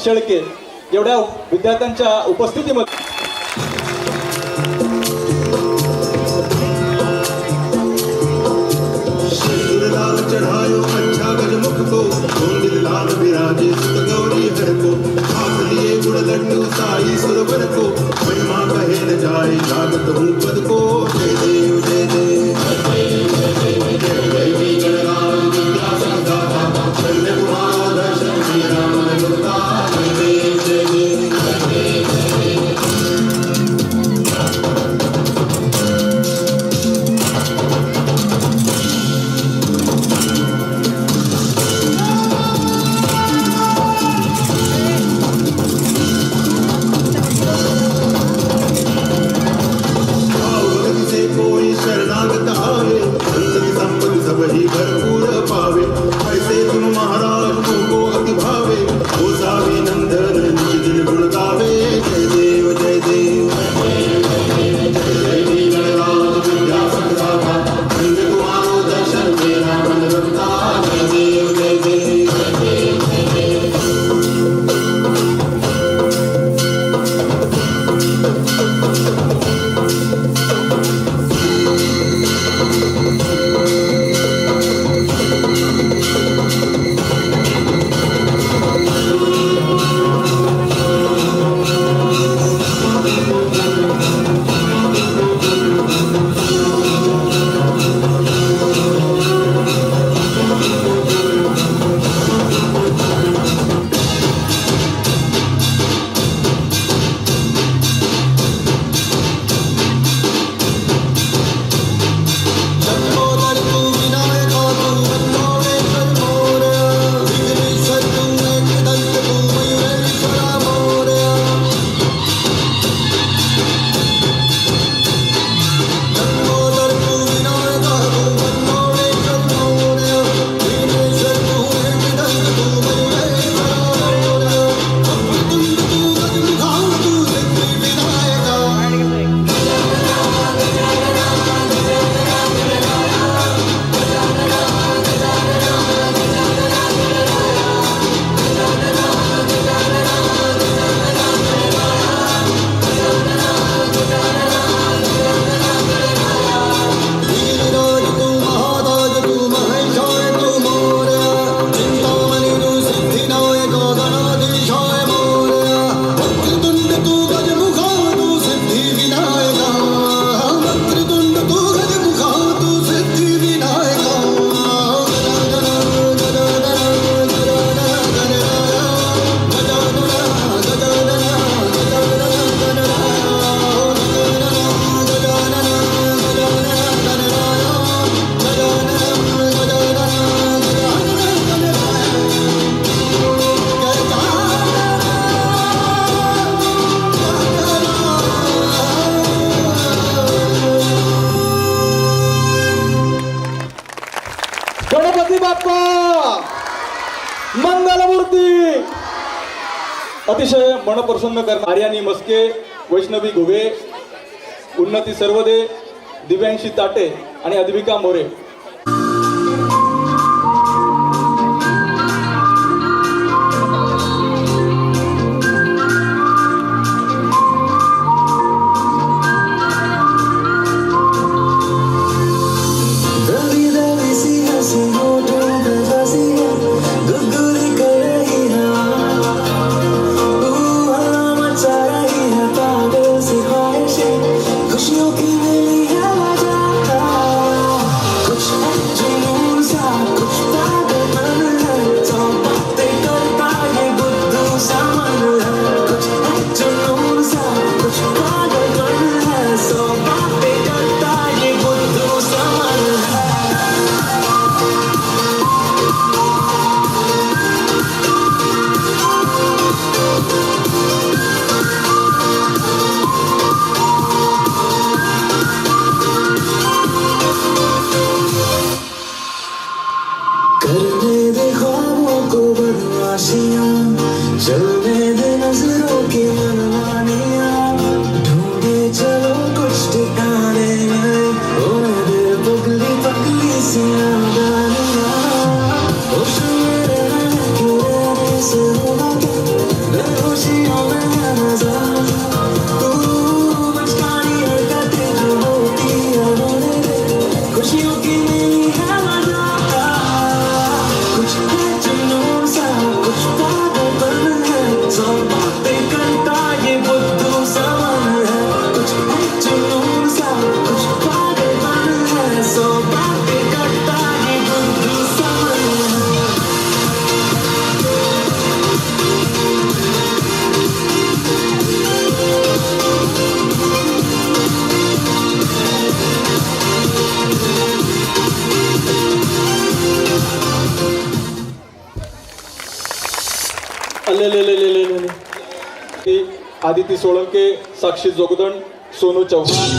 शेळके एवढ्या विद्यार्थ्यांच्या उपस्थितीमध्ये चढ़ायो अच्छा गजमुख को गोविंद लाल विराजे सुत गौरी हर को हाथ लिए गुड़ लड्डू साई सुरवर को महिमा कहे न जाए लागत हूँ पद को जय देव जय देव देवी गणराज विद्या संघाता शल्य कुमार दर्शन श्री राम गुरुता जय देव जय देव शरणागत आवे धन संपत्ति सब ही भरपूर पावे ऐसे तुम महाराज को अति भावे हो सावी नंदन निज दिन गुण गावे जय देव जय देव देवी गणराज विद्या संघाता धन्य तुम्हारो दर्शन मेरा मन रखता जय देव जय देव गणपती बाप्पा मंगलमूर्ती. अतिशय मन प्रसन्न करणारे आर्यानी मस्के, वैष्णवी घुगे, उन्नती सर्वदे, दिव्यांशी ताटे आणि अद्विका मोरे. खुशियों की ले ती आदिती सोळंके, साक्षी जोगदंड, सोनू चव्हाण.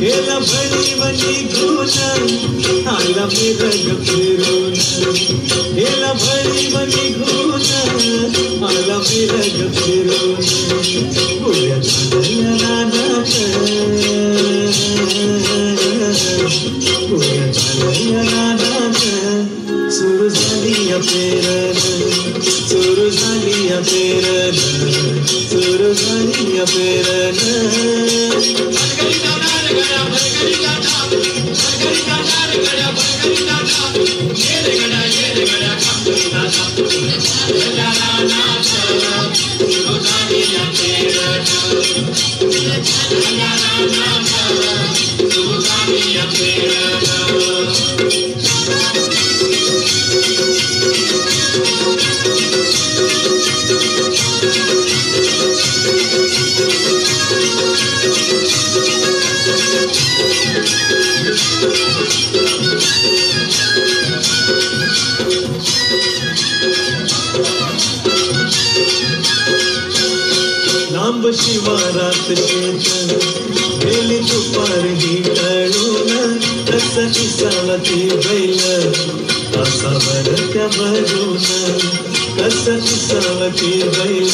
हेला भली बनी घोना आला मिरग फिरून हेला भली बनी घोना आला मिरग फिरून पुऱ्या झाल्या नानात पुऱ्या झाल्या नानात सुरू झाली या पेरण सुरू झाली या पेरण सुरू झाली या पेरण लांब शिवारात शेत गेली दुपार ही टळून कस किसावती बैल तासावर त्या भरून कस किसावती बैल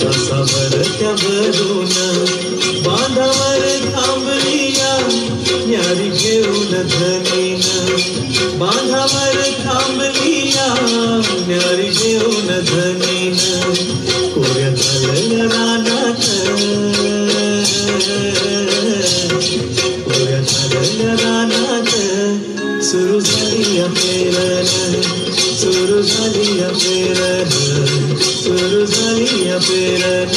तासावर त्या भरून बांधावर थांबलिया न्यारी घेऊन धनीन बांधावर थांबलिया न्यारी घेऊन धनीन कोऱ्या झालेल्या रानात कोऱ्या झालेल्या रानात सुरू झाली या पेरण सुरू झाली या पेरण सुरू झाली या पेरण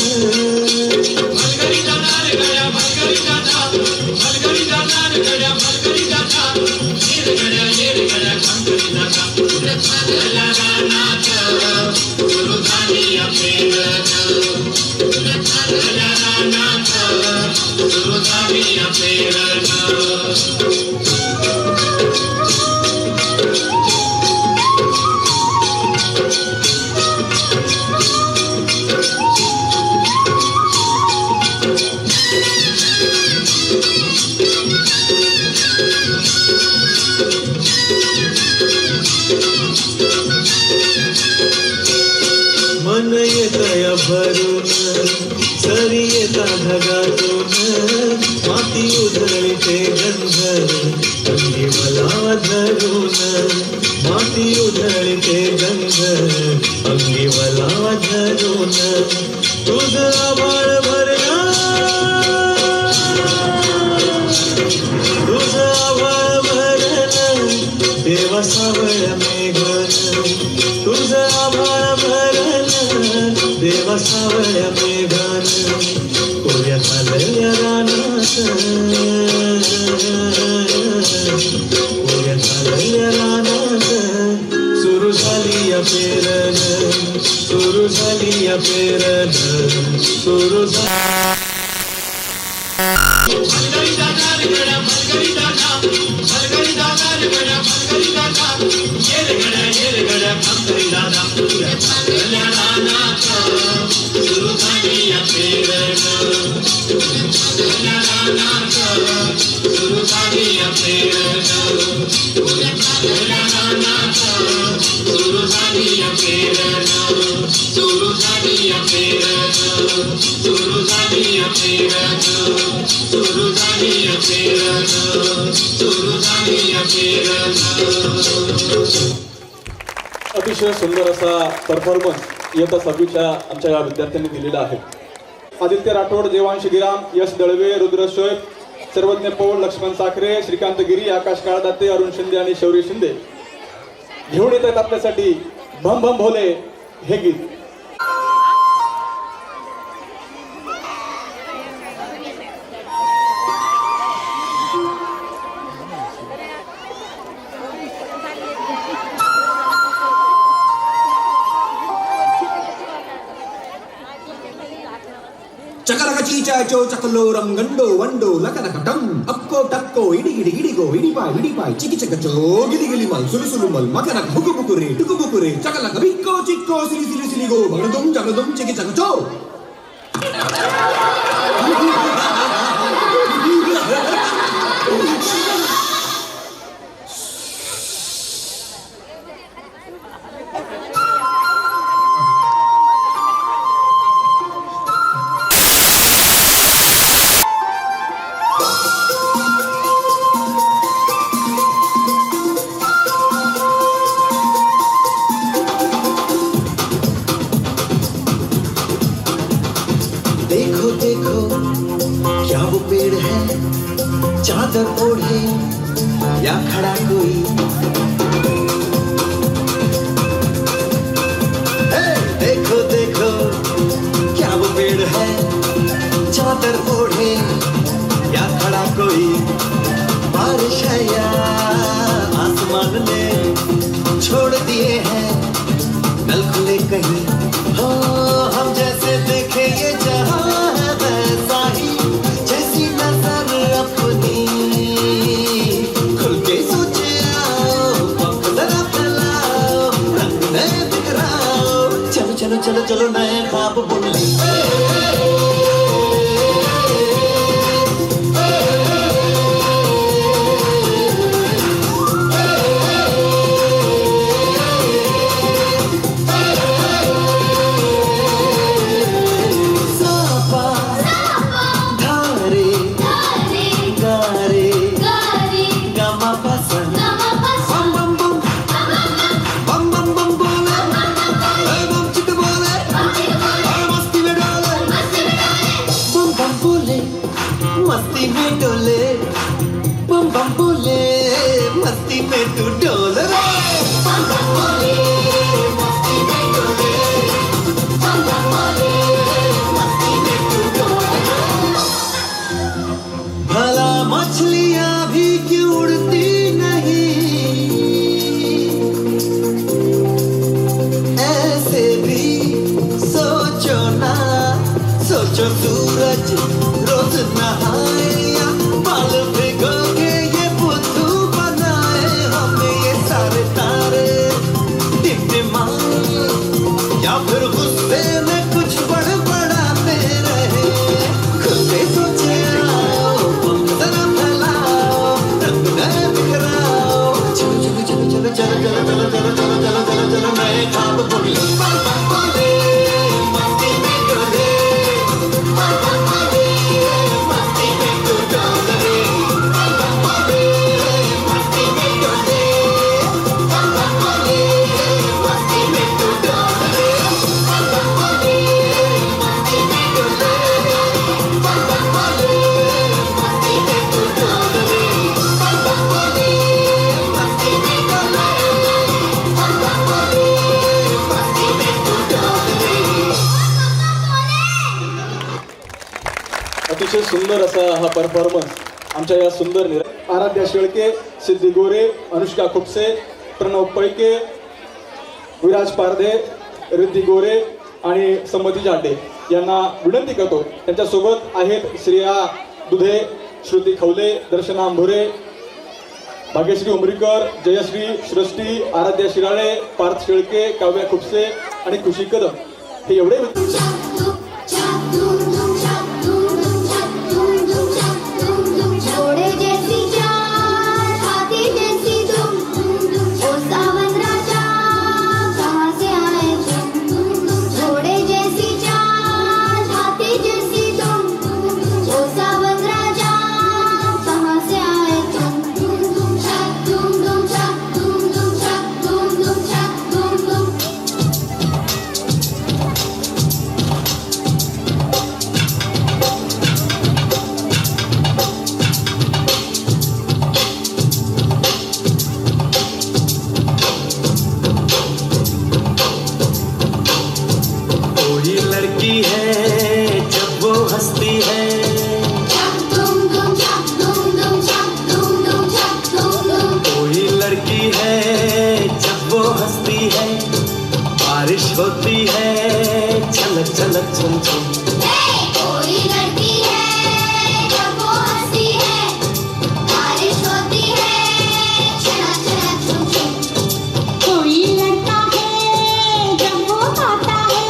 मन येतया भरून सरी येता ढगातून माती उधळीचे गंध अंगी मला धरून माती उधळीचे गंध अंगी मला धरून तुझं आभाळ भरला तुझं आभाळ भरलं देवा सावळ मेघन तुझं आभाळ भरलं देवा सावळ मेघन कोऱ्या झालेल्या रानात कोऱ्या झालेल्या रानात सुरू झाली या पेरण सुरू झाली या पेरण सुरू झाली अतिशय सुंदर असा परफॉर्मन्स इयत्ता 6वीच्या आमच्या या विद्यार्थ्यांनी दिलेला आहे. आदित्य राठोड, देवांश गिराम, यश दळवे, रुद्र शोएब, सर्वज्ञ पौल, लक्ष्मण साखरे, श्रीकांत गिरी, आकाश काळदाते, अरुण शिंदे आणि शौर्य शिंदे घेऊन येत आहेत आपल्यासाठी भम भम भोले हे गीत. చకరక చీచాచో చకలో రంగండో వండో లకనకటం అక్కో టక్కో ఇడిగిడి ఇడిగో ఇడిపాయ్ ఇడిపాయ్ చికి చకచో గిలిగిలి మల్ సులుసులు మల్ మకనక బుకుబుకురే టుకుబుకురే చకలక బిక్కో చిక్కో సిలి సిలి సిలిగో మగదుం జగదుం చికి చకచో देखो देखो क्या वो पेड़ है चादर ओढ़े या खड़ा कोई हे, देखो देखो क्या वो पेड़ है चादर ओढ़े या खड़ा कोई बारिश है या आसमान ने छोड़ दिए हैं नल खुले कहीं हो हम जैसे देखे ये जहां है वैसा ही जैसी नजर अपनी खुल के सोचे आओ पंख जरा फैलाओ रंग नए बिखराओ चलो चलो चलो चलो नए ख्वाब बुन ले मस्ती में डोले बम बम बोले मस्ती में तू डोल रे बम बम बोले मस्ती में डोले बम बम बोले मस्ती में तू डोल भला मछलियां भी क्यों उड़ती नहीं ऐसे भी सोचो ना सोचो सूरज रोज नहाए या बाल भिगो के ये बुद्धू बनाए हमें ये सारे तारे टिमटिमाए या फिर गुस्से में कुछ बड़बड़ाते रहे खुद से सोचे आओ पंख जरा फैलाओ रंग नए बिखराओ चलो चलो चलो चलो चलो चलो चलो चलो चलो चलो चलो चलो नए ख्वाब बुन ले मस्ती में डोले मस्ती में तू डोल रे मस्ती में डोले मस्ती में तू डोल रे मस्ती में डोले मस्ती में तू डोल रे मस्ती में डोले मस्ती में तू डोल रे अतिशय सुंदर असा हा परफॉर्मन्स आमच्या या सुंदर आराध्या शेळके, सिद्धी गोरे, अनुष्का खुपसे, प्रणव पैके, विराज पारधे, रिद्धी गोरे आणि संमती जाडे यांना विनंती करतो. त्यांच्यासोबत आहेत श्रेया दुधे, श्रुती खवले, दर्शना अंभुरे, भाग्यश्री उमरीकर, जयश्री सृष्टी, आराध्या शिराळे, पार्थ शेळके, काव्या खुपसे आणि खुशी कदम हे एवढे घोड़े जैसी चाल, हाथी जैसी दुम, ओ सावन राजा कहाँ से आए तुम? घोड़े जैसी चाल, हाथी जैसी दुम, ओ सावन राजा कहाँ से आए तुम? छक दुम दुम छक दुम दुम छक दुम दुम छक दुम दुम हंसती है, बारिश होती है, छलक छलक छुम छुम। कोई लड़की है जब वो हंसती है, बारिश होती है, छलक छलक छुम छुम। कोई लड़का है जब वो गाता है,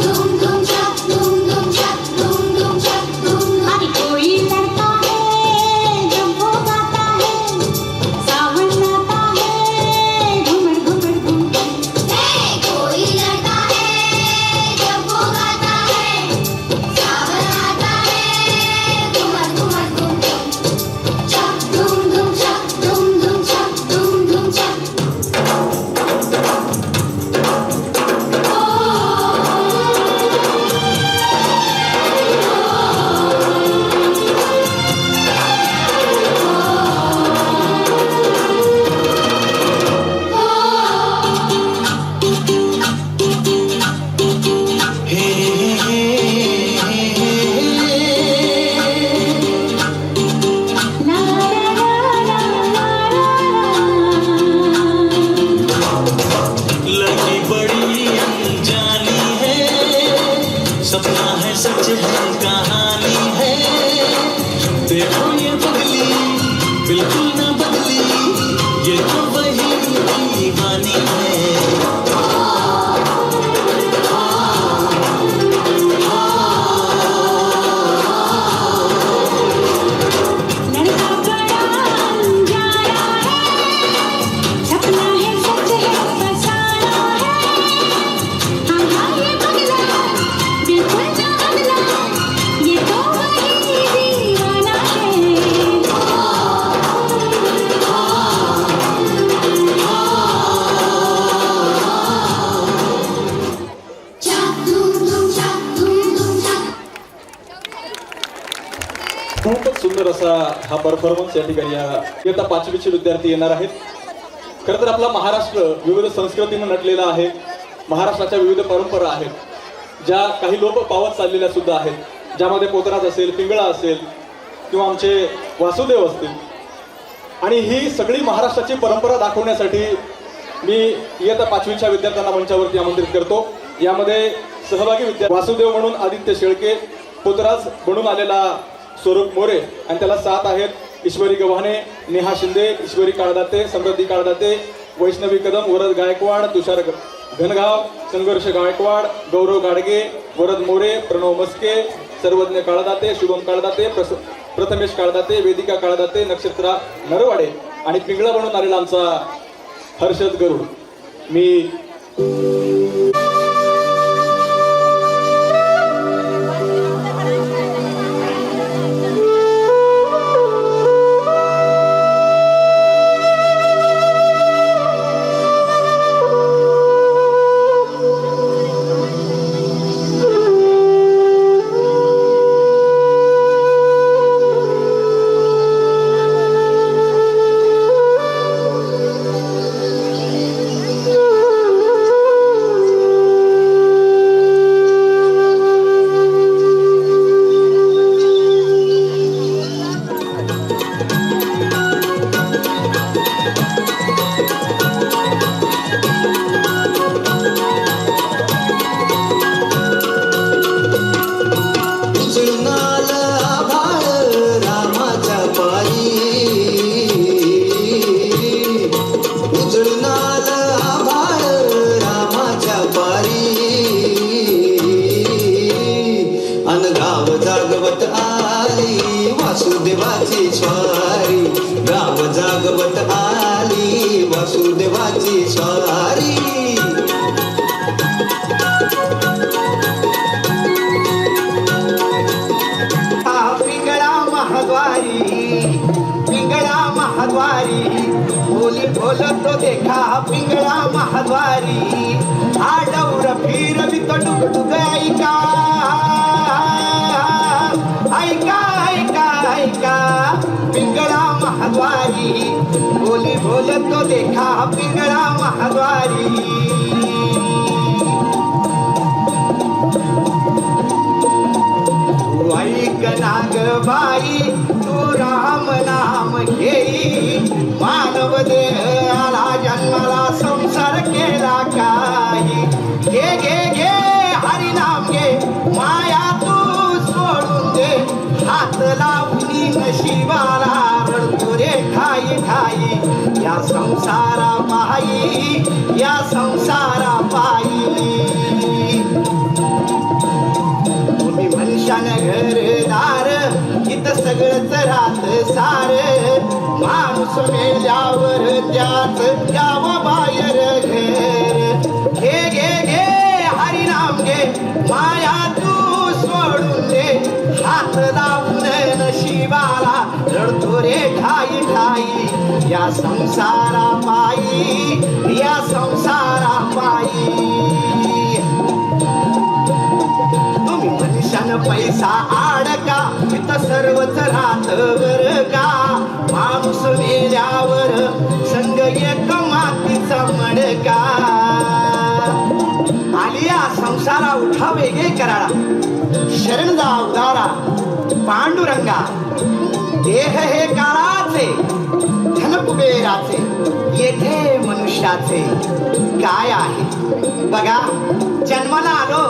धूम धूम छक धूम धूम छक धूम धूम छक धूम। अरे कोई लड़का है जब वो गाता है, सावन आता है, घूमर घूमर घूम। कोई लड़का है जब वो गाता है, सावन आता है, घूमर घूमर घूम। छक धूम धूम छक धूम धूम छक धूम धूम छक। हे हे ला ला ला ला ला ला। लड़की बड़ी अनजानी है, सपना है सच है कहानी है। देखो ये पगली बिल्कुल ना बदली, ये तो वही दीवानी है। लड़का बड़ा अनजाना है, सपना है सच है फसाना है। हाँ हाँ ये पगला बिल्कुल ना बदला, ये तो वही दीवाना है। छक धूम धूम छक धूम धूम छक। खूपच सुंदर असा हा परफॉर्मन्स या ठिकाणी इयत्ता 5वीचे विद्यार्थी येणार आहेत. खरं तर आपला महाराष्ट्र विविध संस्कृतीने नटलेला आहे. महाराष्ट्राच्या विविध परंपरा आहेत, ज्या काही लोप पावत चाललेल्या सुद्धा आहेत, ज्यामध्ये पोतराज असेल, पिंगळा असेल किंवा आमचे वासुदेव असतील. आणि ही सगळी महाराष्ट्राची परंपरा दाखवण्यासाठी मी इयत्ता 5वीच्या विद्यार्थ्यांना मंचावरती आमंत्रित करतो. यामध्ये सहभागी वासुदेव म्हणून आदित्य शेळके, पोतराज म्हणून आलेला स्वरूप मोरे आणि त्याला साथ आहेत ईश्वरी गव्हाणे, नेहा शिंदे, ईश्वरी काळदाते, समृद्धी काळदाते, वैष्णवी कदम, वरद गायकवाड, तुषार घनगाव, संघर्ष गायकवाड, गौरव गाडगे, वरद मोरे, प्रणव मस्के, सर्वज्ञ काळदाते, शुभम काळदाते, प्रथमेश काळदाते, वेदिका काळदाते, नक्षत्रा नरवाडे आणि पिंगळा बनून आलेला आमचा हर्षद गरुड. मी वासुदेवाची स्वारी, गाव जागवत आली वासुदेवाची स्वारी. पिंगळा महाद्वारी, पिंगळा महाद्वारी, बोली बोलतो देखा पिंगळा महाद्वारी. हा डौर फिरवितो डुगडुग ऐका, ऐका ऐका ऐका. पिंगळा महाद्वारी, बोली बोलतो देखा पिंगळा महाद्वारी. ऐक नाग बाई तू राम नाम घेई, मानव देह आला जन्माला संसारा पायी, या संसारा पायी. तुम्ही मनुष्यान घरदार इथं सगळंच राहत सार. माणूस मेल्यावर त्याच द्यावं बाहेर घर. घे घे घे हरिनाम घे, माया तू सोडून दे. हात लावून नशिबाला रडतो रे ठाई ठाई. या संसारा पायी, या संसारा पायी. तुम्ही मनुष्यानं पैसा आडका इथं सर्वच राहत बर का. माणूस मेल्यावर संग एक मातीचा मडका. आलिया संसारा उठा वेगे कराळा, शरण जा उदारा पांडुरंगा. देह हे काळाचे, धन कुबेराचे, येथे मनुष्याचे काय आहे बघा. जन्माला आलो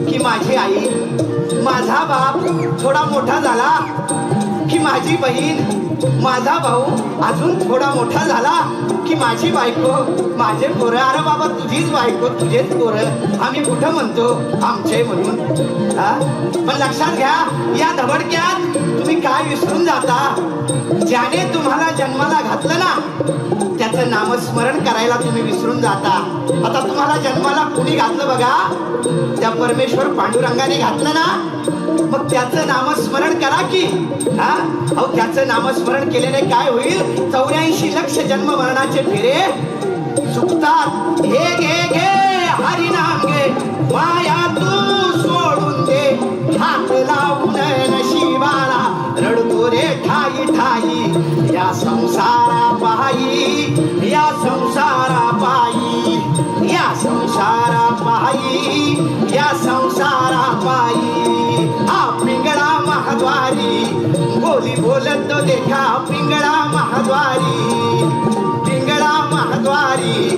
की माझी आई, माझा बाप थोडा मोठा झाला की माझी बहीण, माझा भाऊ अजून थोडा मोठा झाला की माझी बायको, माझे पोरं. अरे बाबा तुझीच बायको, तुझेच पोरं. आम्ही कुठं म्हणतो आमचे म्हणून. पण लक्षात घ्या, या धबडक्यात तुम्ही काय विसरून जाता. ज्याने तुम्हाला जन्माला घातलं ना, त्याचं नामस्मरण करायला तुम्ही विसरून जाता. आता तुम्हाला जन्माला कुणी घातलं बघा, त्या परमेश्वर पांडुरंगाने घातलं ना, मग त्याचं नामस्मरण करा की. अहो त्याचं नामस्मरण केल्याने काय होईल, 84 लक्ष जन्म मरणाचे फेरे चुकतात. हे घे घे हरिनाम घे, माया तू सोडून दे. हात लावून नशिबाला रडतो रे ठाई ठाई. या संसारा पायी, या संसारा पायी, या संसारा पायी, या संसारा पायी. हा पिंगळा महाद्वारी, बोली बोलत देखा पिंगळा महाद्वारी, पिंगळा महाद्वारी.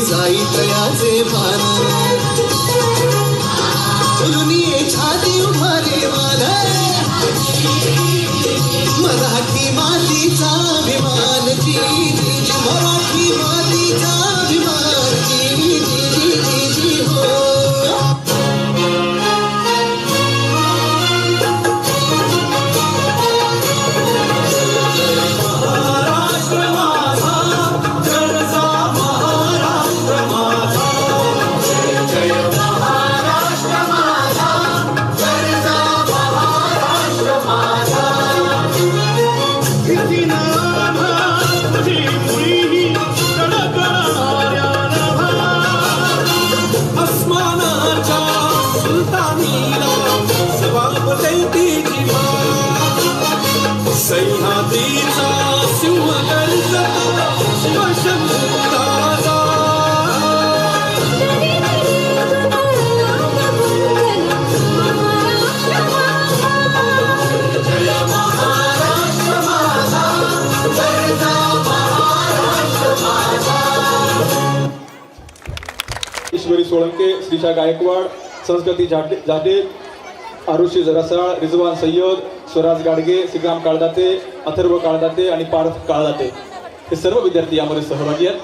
जाई तयाचे भान मराठी मातीचा अभिमान जी जी जी, मराठी मातीचा अभिमान जी जी जी जी जी हो. अस्मानाच्या सुलतानीला सभापती जिमा सह्याद्रीचा सिंहगर्ज शिवशंभूराजा ईश्वरी सोळंके, श्रीशा गायकवाड, संस्कृती जाटे, आरुषी जरासाळ, रिजवान सय्यद, स्वराज गाडगे, श्रीराम काळदाते, अथर्व काळदाते आणि पार्थ काळदाते हे सर्व विद्यार्थी यामध्ये सहभागी आहेत.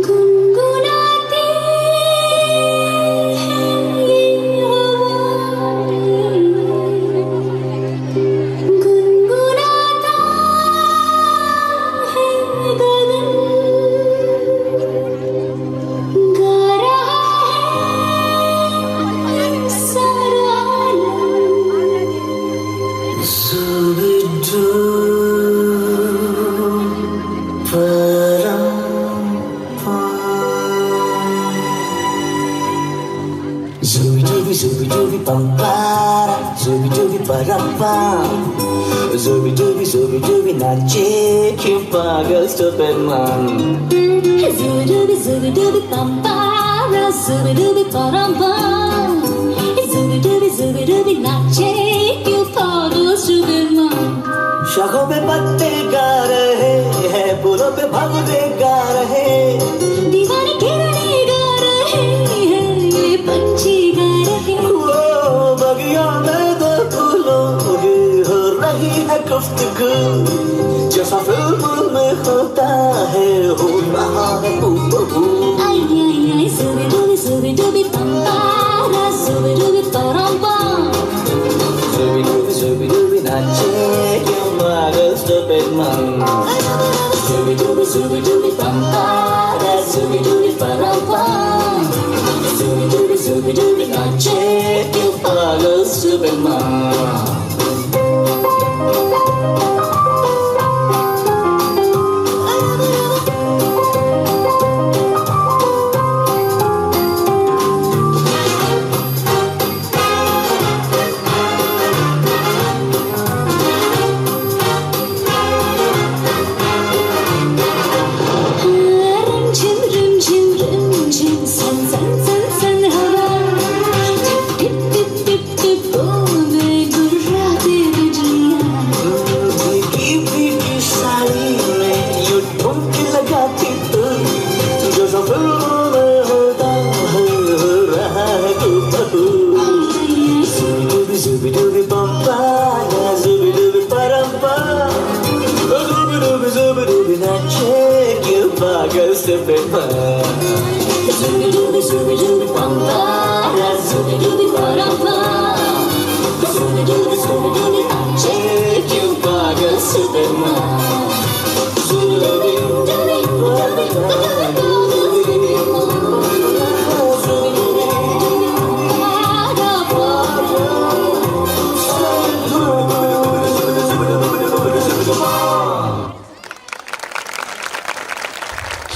गुनगुनाते हैं ये आवाज़, गुनगुनाता है गगन, गा रहा है सारा आलम. Zubi zubi dubi pam para, zubi dubi param pam, zubi dubi nache que paga Superman. Zubi zubi dubi pam para, zubi dubi param pam, zubi dubi nache क्यों पागल सुबेरमान. शाखों पे पत्ते गा रहे हैं, फूलों पे भंवरे गा रहे, दीवाने किरणे गा रहे हैं, ये पंछी गा रहे. वो बगिया में दो फूलों की हो रही है गुफ्तगू, जैसा फिल्म में होता है हो रहा है हूबहू. Ay ay ay, zubi dubi pam para, zubi dubi param pam. Zubi dubi nache क्यों पागल Superman. Zubi dubi pam para, zubi dubi param pam. Zubi dubi nache क्यों पागल Superman.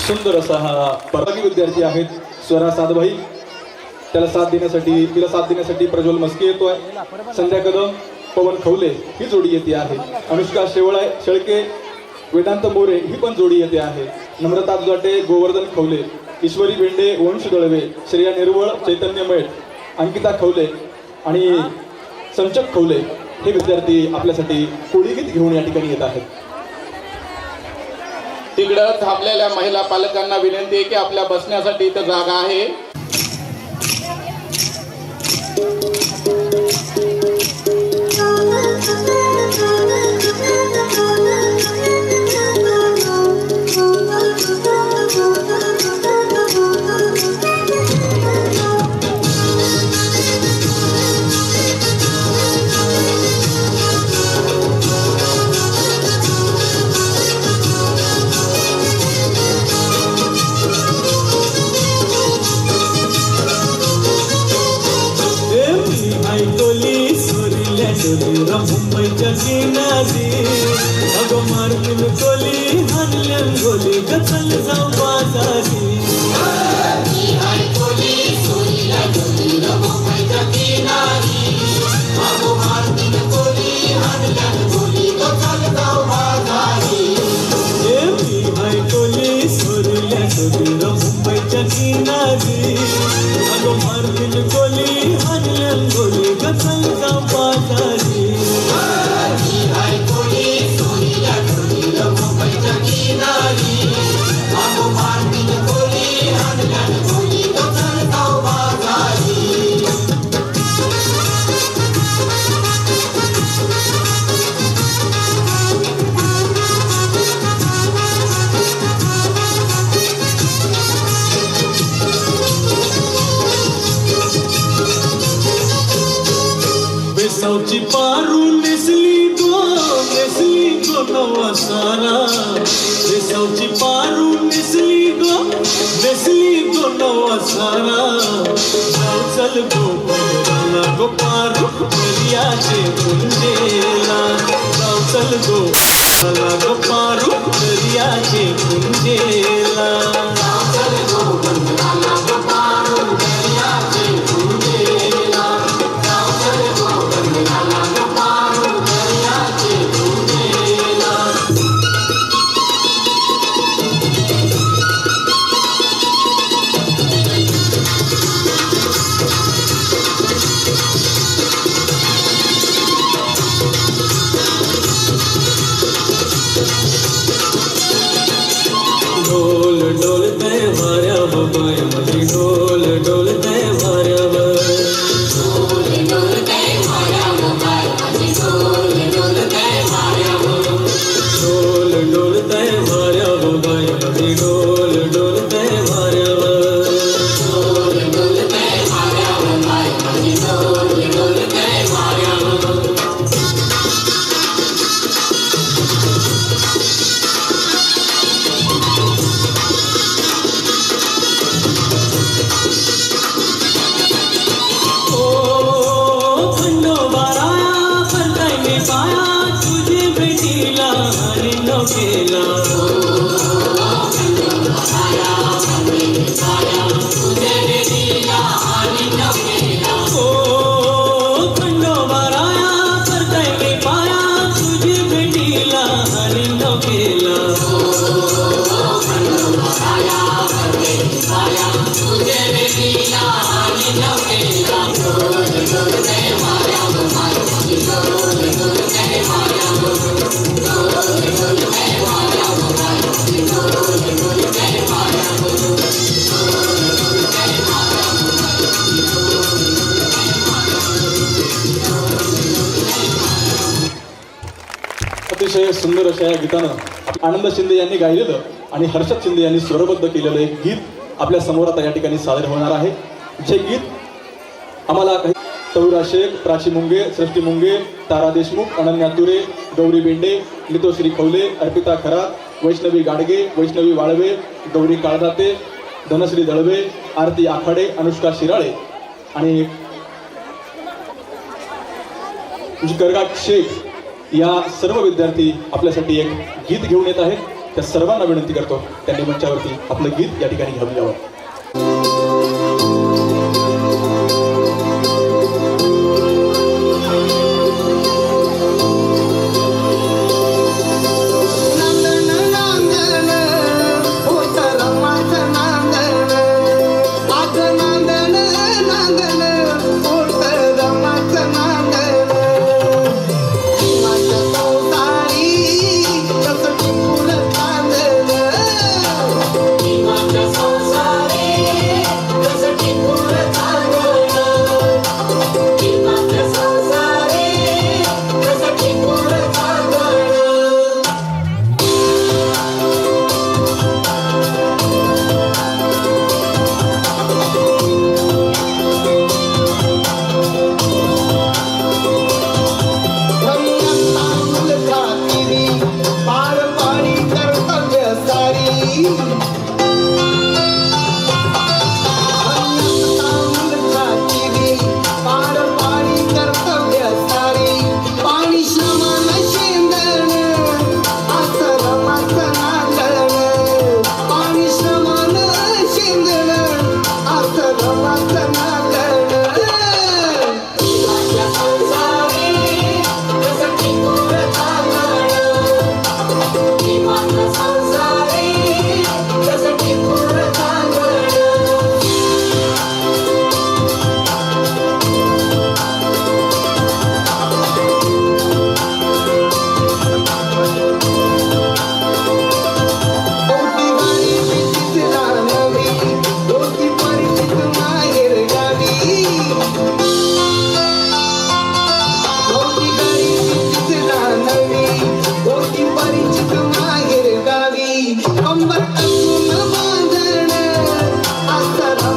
सुंदर असा हा परवागी विद्यार्थी आहेत स्वरा सातभाई. तिला साथ देण्यासाठी प्रज्वल मस्के येतोय. संध्या कदम, पवन खवले ही जोडी येते आहे. अनुष्का शेळके, वेदांत मोरे ही पण जोडी येते आहे. नम्रता दुधाटे, गोवर्धन खवले, ईश्वरी बेंडे, वंश दळवे, श्रेया निर्वळ, चैतन्य मेट, अंकिता खवले आणि संचक खवले हे विद्यार्थी आपल्यासाठी कोळीगीत घेऊन या ठिकाणी येत आहेत. तिकडं थांबलेल्या महिला पालकांना विनंती आहे की आपल्या बसण्यासाठी इथं जागा आहे. मुंबईच्या किनारी अगं मारतील गोली हाणल्यान गोली गचल जाऊ बाजारी मुंबईच्या किनारी अगं मारतील गोली हाणल्यान गोली गचल जाऊ बाजारी बेसावची पारू नेसली गो नवा सारा बेसावची पारू नेसली गो नवा सारा जाऊ चल गो पंढराला गो पारू दर्याचे कुंडेला जाऊ चल गो पंढराला गो पारू दर्याचे कुंडेला डोल डोलते वाऱ्यावर बाय माझी डोल डोलते वाऱ्यावर डोल डोलते वाऱ्यावर बाय माझी डोल डोलते वाऱ्यावर केला ओ खंडोबाराया करताय मी पाया तुझी भेटीला आणि न केला अतिशय सुंदर अशा या गीतानं आनंद शिंदे यांनी गायलेलं आणि हर्षद शिंदे यांनी स्वरबद्ध केलेलं एक गीत आपल्या समोर आता या ठिकाणी सादर होणार आहे. जे गीत आम्हाला काही तौरा शेख, प्राची मुंगे, सृष्टी मुंगे, तारा देशमुख, अनन्या तुरे, गौरी बेंडे, लितोश्री खवले, अर्पिता खरात, वैष्णवी गाडगे, वैष्णवी वाळवे, गौरी काळदाते, धनश्री दळवे, आरती आखाडे, अनुष्का शिराळे आणि करगाट शेख या सर्व विद्यार्थी आपल्यासाठी एक गीत घेऊन येत आहेत. त्या सर्वांना विनंती करतो त्यांनी मंचावरती आपलं गीत या ठिकाणी घेऊन यावं. संसार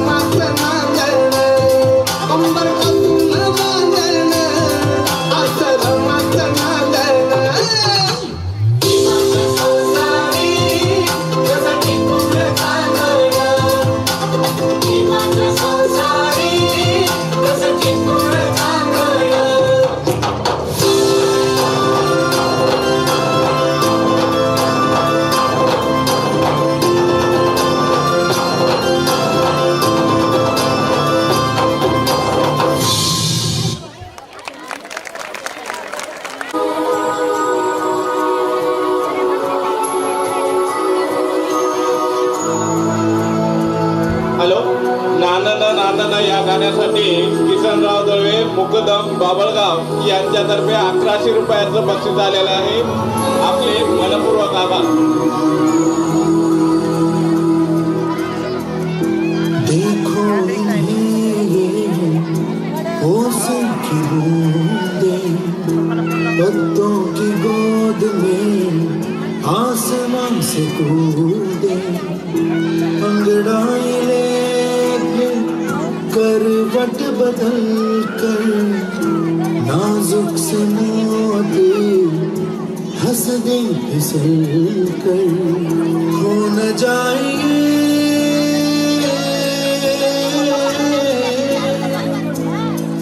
मागचं नांगरणं कंबर कापून नांगरणं असं मागचं नांगरणं हॅलो, नानन नानन या गाण्यासाठी किसनराव दळवे मुकदम बाबळगाव यांच्यातर्फे 1100 रुपयाचं बक्षीस आलेलं आहे. आपले मनपूर्वक आभार. देखो होश की बूंदें पत्तों की गोद में आसमान से कूदे अंगड़ाई लेके करवट बदल कर नाजुक से मोती हंस दे फिसल कर खो न जाएंगे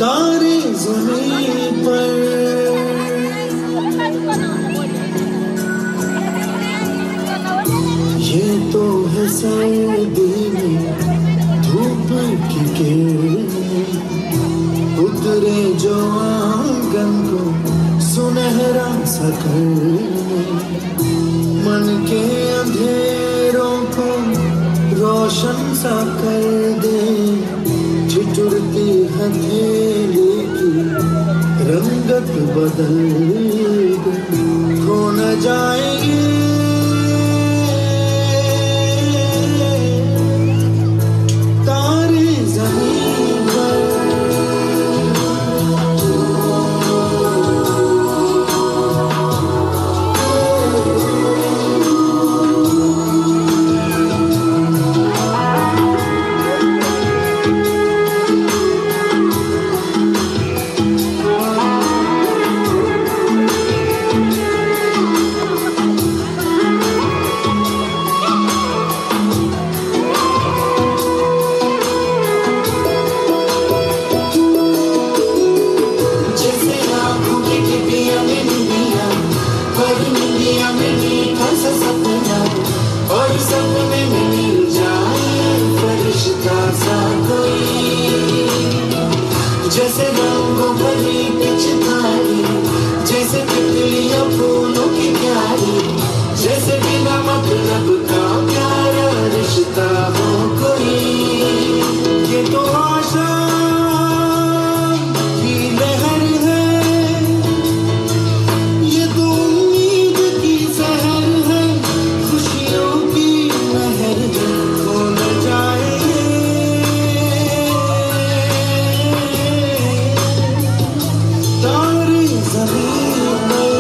तारे ज़मीन पर ये तो है सर्दी में धूप की किरणें उतरे जो आंगन को सुनहरा सा करने मन के अंधेरों को रोशन सा कर दे ठिठुरती हथेली की रंगत बदल दे खो न जाएगी तारे ज़मीन पर जैसे रंगों भरी पिचकारी जैसे तितलियां फूलों की प्यारी जैसे बिना मतलब का प्यारा रिश्ता हो कोई ये तो आशा की लहर है ये तो उम्मीद की सहर है खुशियों की लहर है खो न जाए तारे ज़मीन पर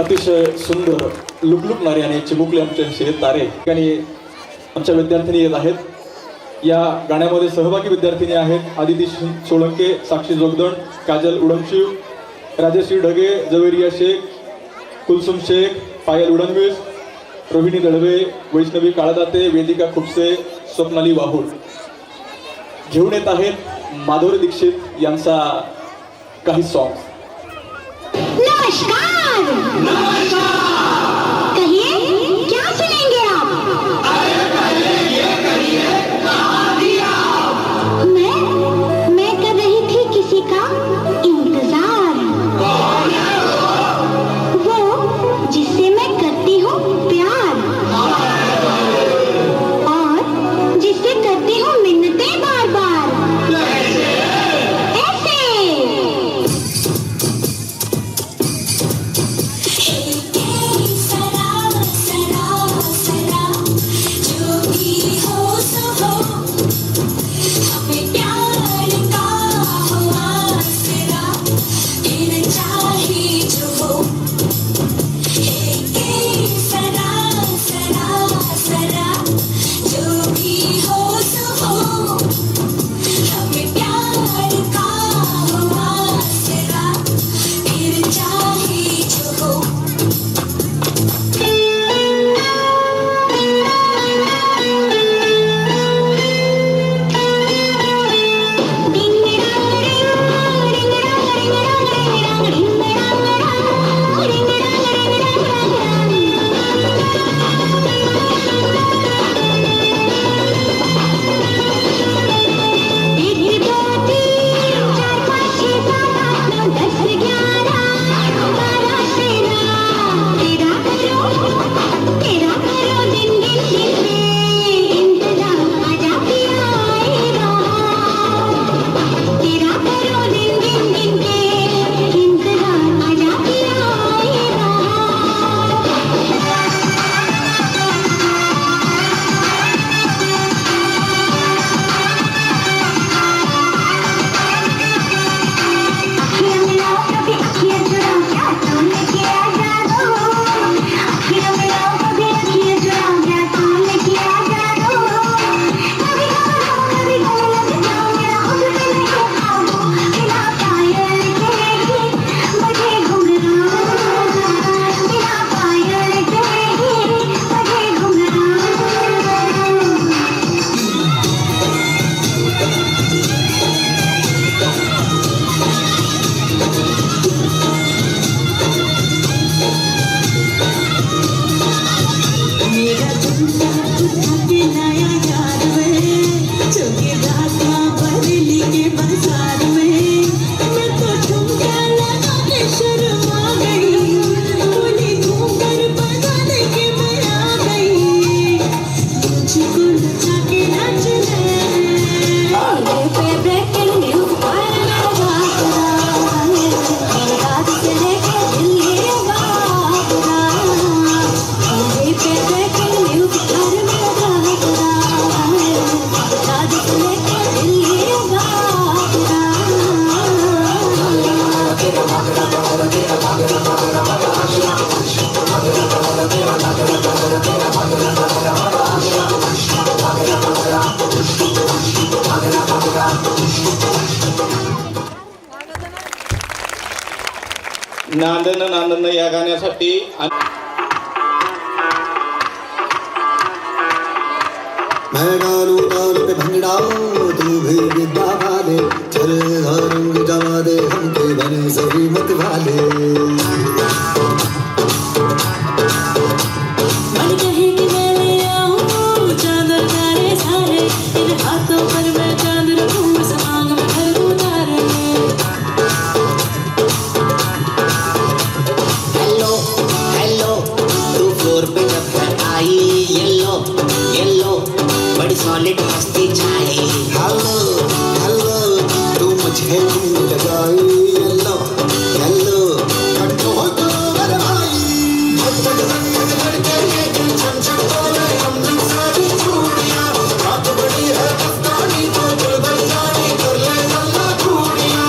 अतिशय सुंदर लुकलुकणारे आणि चिमुकले आमचे तारे आणि आमच्या विद्यार्थिनी येत आहेत. या गाण्यामध्ये सहभागी विद्यार्थिनी आहेत आदिती सोळंके, साक्षी जोगदंड, काजल उडमशिव, राजश्री ढगे, जवेरिया शेख, कुलसुम शेख, पायल उडणवीस, रोहिणी दळवे, वैष्णवी काळदाते, वेदिका खुपसे, स्वप्नाली वाहुळ. घेऊन येत आहेत माधुरी दीक्षित यांचा काही सॉंग. नमस्कार कहिए क्या सुनेंगे आप मैं कर रही थी किसी का इंतजार वो जिससे मैं करती हूँ प्यार और जिससे करती हूँ मिन्नतें बार बार ऐसे नांदन नांदन या गाण्यासाठी मैं डालू ताल पे भंगड़ा तू भी गिद्दा वाले चल रंग जमा दे हमके बने सभी मत वाले मन कहे कि मैं ले आऊं चादर तारे सारे इन हाथों पर मैं चांद रखूं समांग में घर उतारे हेलो हेलो तू फ्लोर पे जब है आई येलो येलो बड़ी सॉलिड मस्ती छाई हेलो हेलो तू मुझे लगाई येलो येलो कंट्रोल तो मेरे भाई रात बड़ी है अफगानी तो दिल बन जानी कर ले अल्लाह खूबियां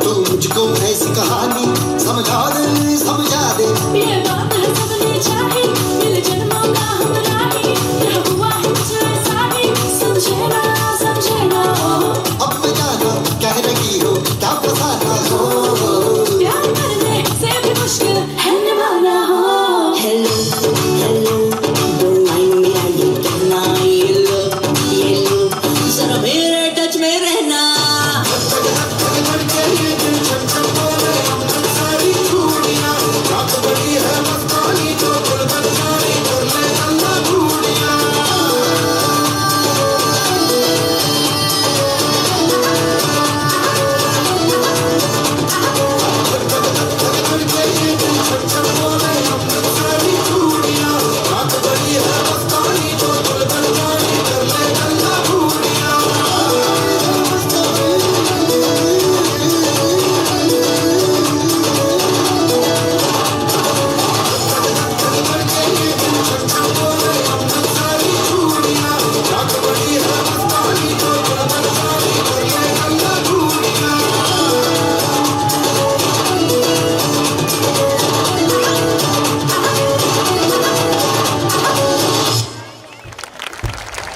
तो मुझको ऐसी कहानी समझा दे ये बात है सबने चाही मिल जन्मों का हमरा ही यह हुआ है मुझे साही समझे ना अब मैं जाना कह रही हो क्या फसाना हो प्यार करने से भी मुश्किल है निभाना हो hello hello don't mind me I कहना येलो जरा मेरे टच में रहना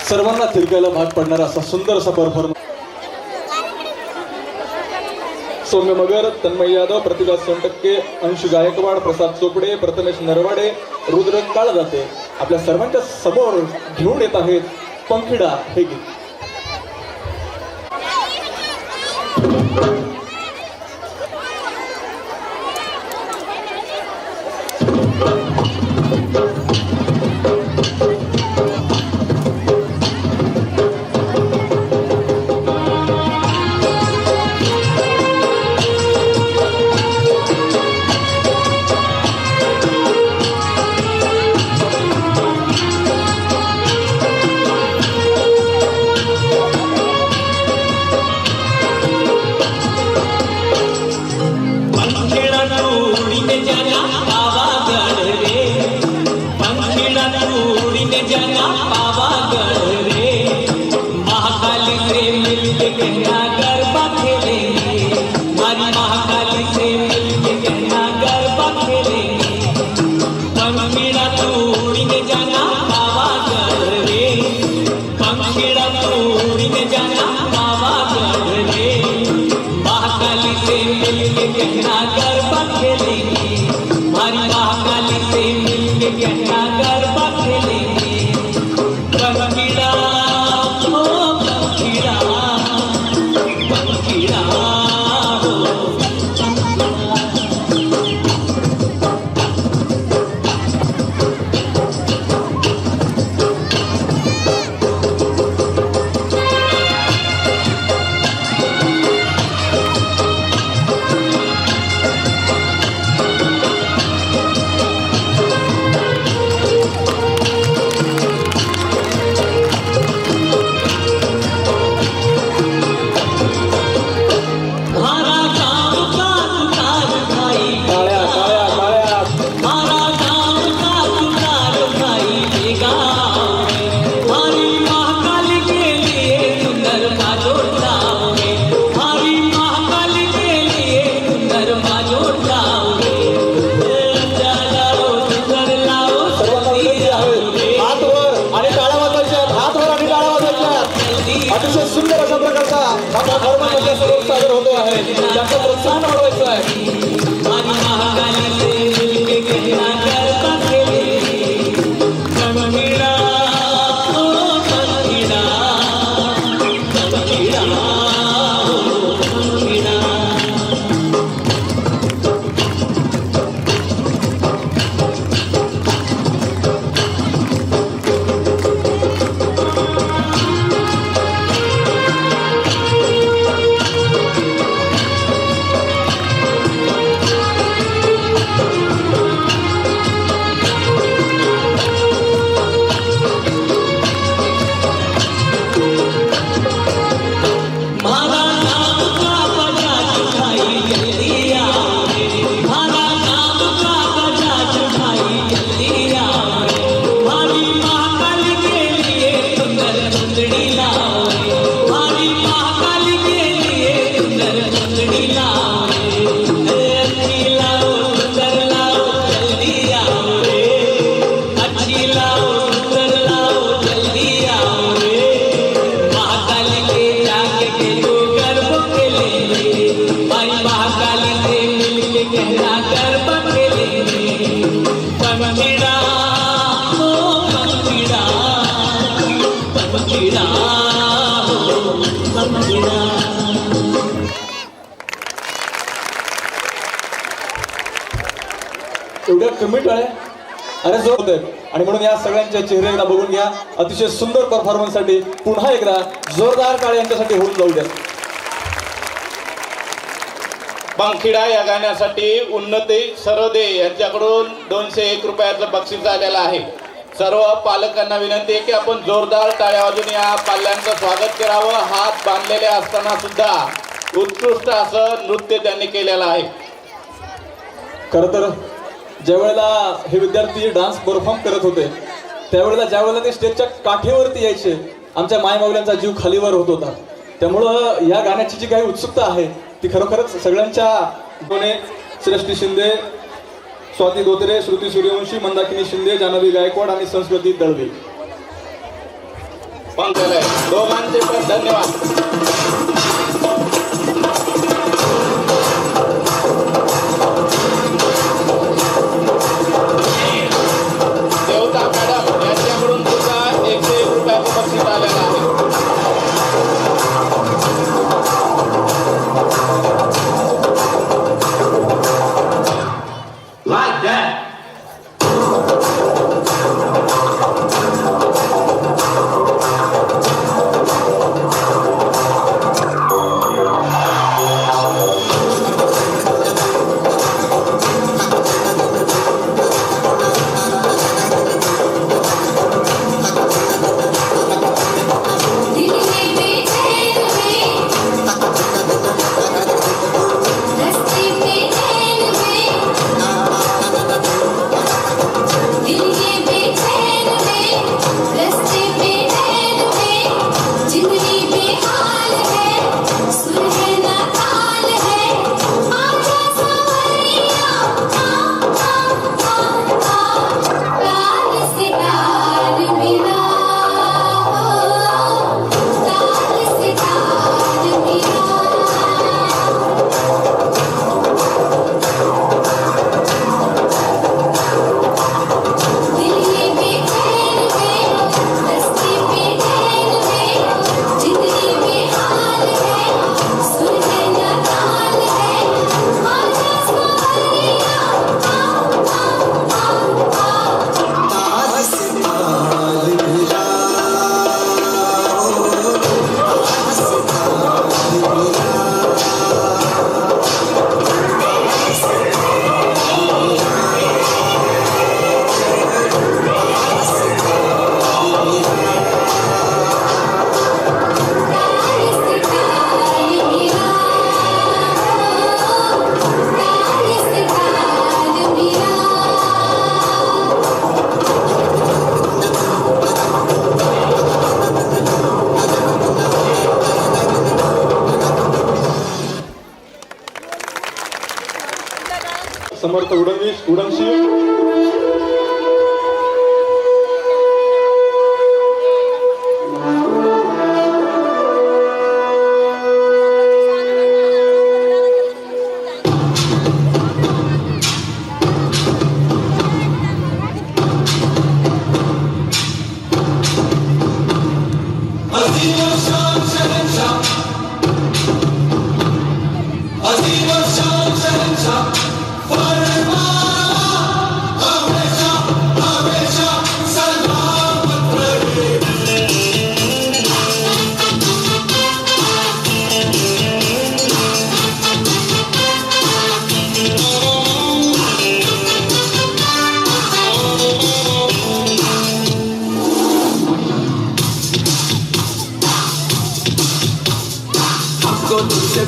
सर्वांना थिरकायला भाग पडणारा असा सुंदर असा परफॉर्मन्स. सौम्य मगर, तन्मय यादव, प्रतिभा सोनटक्के, अंश गायकवाड, प्रसाद चोपडे, प्रथमेश नरवाडे, रुद्र काळजाते आपल्या सर्वांच्या समोर घेऊन येत आहेत पंखिडा हे गीत. परफॉर्मन्स आपल्यासमोर सादर होतो आहे. त्यांचं प्रोत्साहन वाढवायचं आहे. एवढ्या कमी टाळ्या अरे जोर होत आणि म्हणून या सगळ्यांच्या चेहरे एकदा बघून घ्या. अतिशय सुंदर परफॉर्मन्स साठी पुन्हा एकदा जोरदार टाळ्या यांच्यासाठी होऊन जाऊ द्या. पंखिडा या गाण्यासाठी उन्नती सरदे यांच्याकडून 201 रुपयाचं बक्षीस आलेलं आहे. सर्व पालकांना विनंती आहे की आपण जोरदार टाळ्या वाजून या पाल्यांचं स्वागत करावं. हात बांधलेले असताना सुद्धा उत्कृष्ट असं नृत्य त्यांनी केलेलं आहे. खरं तर ज्या वेळेला हे विद्यार्थी डान्स परफॉर्म करत होते त्यावेळेला ज्या वेळेला ते स्टेजच्या काठीवरती यायचे आमच्या मायमाऊल्यांचा जीव खालीवर होत होता. त्यामुळं या गाण्याची जी काही उत्सुकता आहे ती खरोखरच सगळ्यांच्या कोणे श्रेष्ठी शिंदे, स्वाती धोत्रे, श्रुती सूर्यवंशी, मंदाकिनी शिंदे, जानवी गायकवाड आणि संस्कृती दळवी दोघांचे पण धन्यवाद. देवता मॅडम यांच्याकडून सुद्धा 101 रुपयाचं बक्षीस आलेलं आहे. Like that.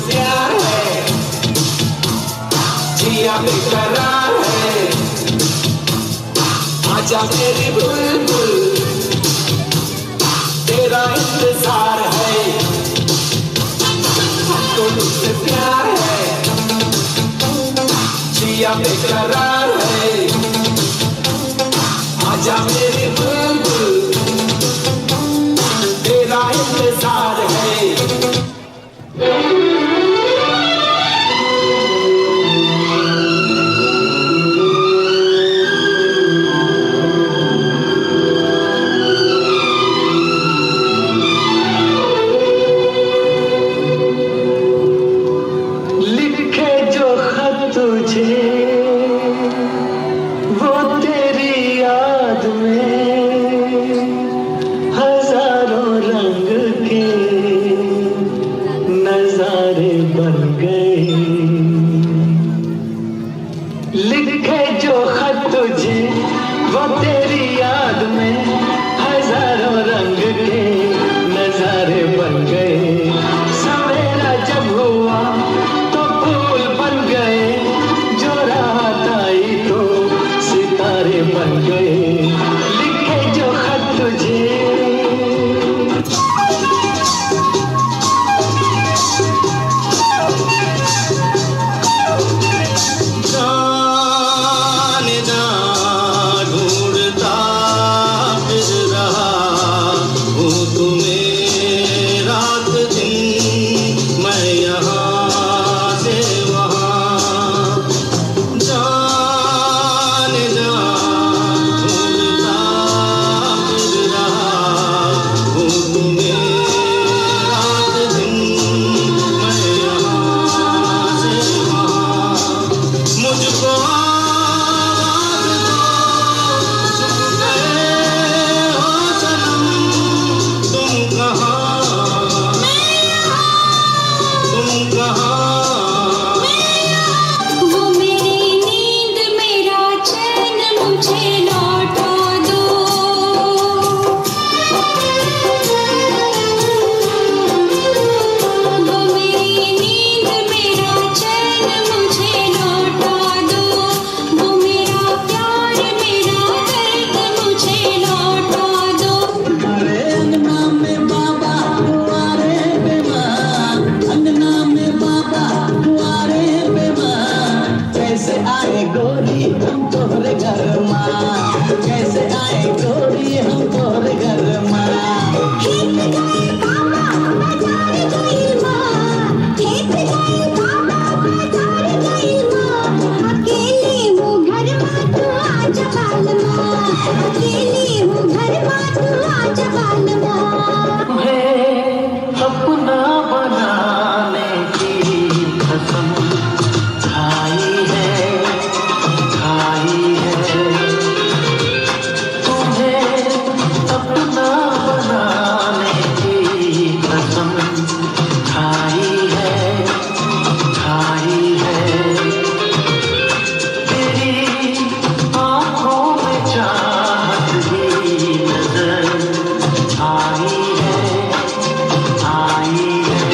प्यार है, जिया बेकरार है, आजा मेरी बुलबुल तेरा इंतजार है, हमको तुझसे प्यार है, जिया बेकरार है, आजा मेरी बुलबुल तेरा इंतजार है। लिखे जो खत तुझे वो तेरी याद में हजारों रंग के नजारे बन गए। लिखे जो खत तुझे वो तेरी याद में हजारों रंग के नजारे बन गए। सवेरा जब हुआ तो फूल बन गए, जो रात आई तो सितारे बन गए। लिखे जो खत तुझे जाने जा ढूंढता फिर रहा हूँ तुम्हें रात दिन, मैं यहाँ से वहाँ। जाने जा ढूंढता फिर रहा हूँ तुम्हें रात दिन, मैं यहाँ से वहाँ। मुझको आवाज़ दो, सुन गए हो सनम, तुम कहाँ, तुम कहाँ। वो मेरी नींद मेरा चैन मुझे लौटा दो। वो मेरी नींद मेरा चैन मुझे लौटा दो। वो मेरा प्यार मेरा दर्द मुझे लौटा दो। अरे अंगना में बाबा कुआरे पे माँ, अंगना में बाबा कुआरे पे माँ, कैसे आए गोरी हम तोहरे घर माँ, कैसे आए गोरी हम तोहरे घर माँ। खेत गए बाबा बाजार गई माँ, खेत गए बाबा बाजार गई माँ। अकेली हूँ घर माँ तू आजा बाल माँ, अकेली हूँ घर माँ तू आजा बाल माँ। तुम्हें अपना बनाने की कसम खाई है, खाई है। तुम्हें अपना बनाने की कसम खाई है, खाई है। तेरी आँखों में चाहत ही नजर आई है, आई है।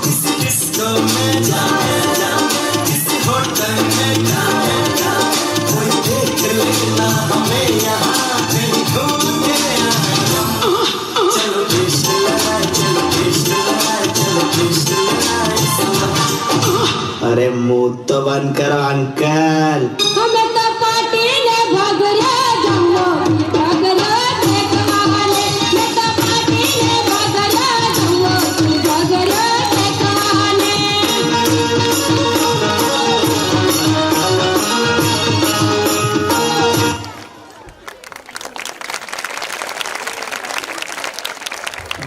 किसी डिस्को में जाए, किसी होटल में जाए, कोई देख लेना हमें यहाँ कहीं घूम के आए। चलो कृष्ण लगाए, चलो कृष्ण लगाए, चलो कृष्ण लगाए। अरे मुंह तो बंद करो अंकल। हमें तो पार्टी ने भगरा दूँगा, भगरा देखवाले। मैं तो पार्टी ने भगरा दूँगा, भगरा देखवाले।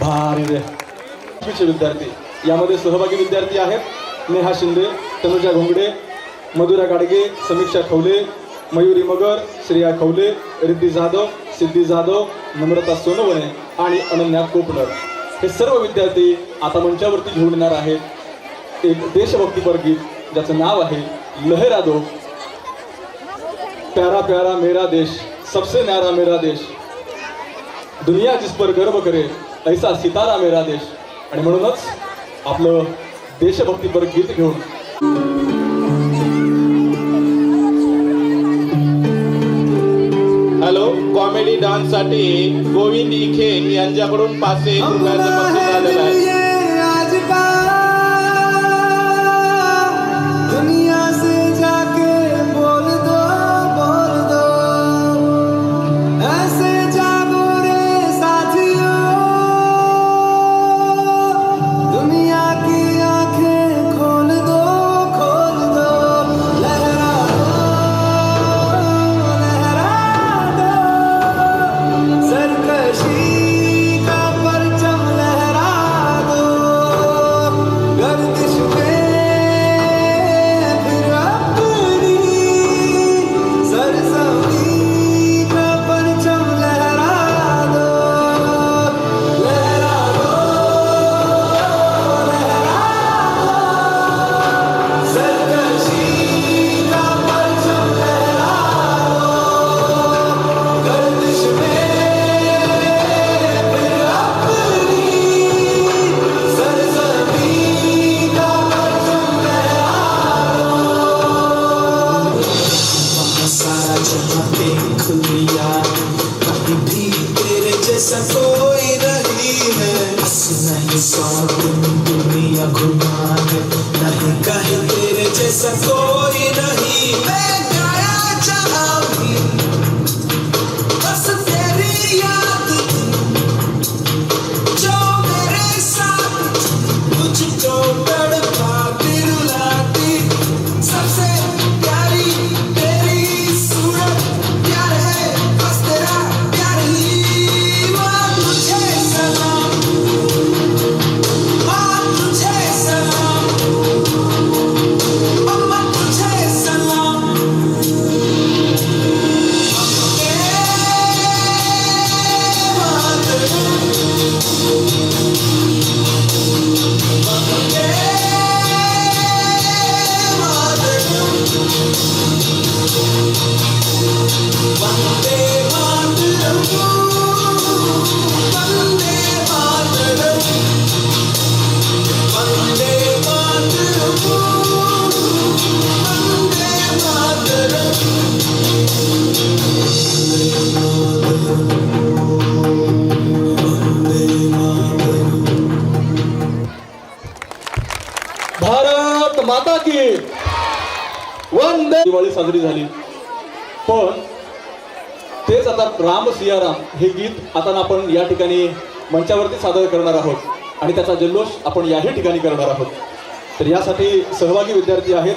भारी रे. चे विद्यार्थी यामध्ये सहभागी विद्यार्थी आहेत नेहा शिंदे, तनुजा घोंगडे, मधुरा गाडगे, समीक्षा खवले, मयुरी मगर, श्रेया खवले, रिद्धी जाधव, सिद्धी जाधव, नम्रता सोनवणे आणि अनन्या कोपनर हे सर्व विद्यार्थी आता मंचावरती घेऊन येणार आहेत एक देशभक्तीपर गीत ज्याचं नाव आहे लहरा दो. प्यारा प्यारा मेरा देश, सबसे न्यारा मेरा देश, दुनिया जिस पर गर्व करे ऐसा सितारा मेरा देश. आणि म्हणूनच आपलं देशभक्तीपर गीत घेऊन हॅलो, कॉमेडी डान्स साठी गोविंद इखे यांच्याकडून 501 रुपयाचं बक्षीस आलेलं आहे. दुनिया से जाके बोल दो ऐसे जागो रे साथियों, दुनिया की आंखें खोल दो लहरा दो सरकशी का परचम लहरा दो, गर्दिश पे फिर अपनी सरसब्जी का परचम लहरा दो सरकशी का परचम लहरा दो, गर्दिश में फिर अपनी सरसब्जी का परचम सारा जहाँ देख लिया, कभी भी तेरे जैसा कोई नहीं है। बस नहीं सौ दिन दुनिया घुमाने, नहीं कहीं तेरे जैसा कोई नहीं। मैं गाया जहाँ भी बस तेरी याद थी, जो मेरे साथ मुझको तड़पाती रुलाती, सबसे प्यारी तेरी सूरत, प्यार है बस तेरा प्यार ही। माँ तुझे सलाम, माँ तुझे सलाम, अम्मा तुझे सलाम। वंदे मातरम, वंदे मातरम, वंदे मातरम, वंदे मातरम। भारत माता की वंदे. दिवाळी साजरी झाली, पण तेच आता राम सियाराम हे गीत आता आपण या ठिकाणी मंचावरती सादर करणार आहोत आणि त्याचा जल्लोष आपण याही ठिकाणी करणार आहोत. तर यासाठी सहभागी विद्यार्थी आहेत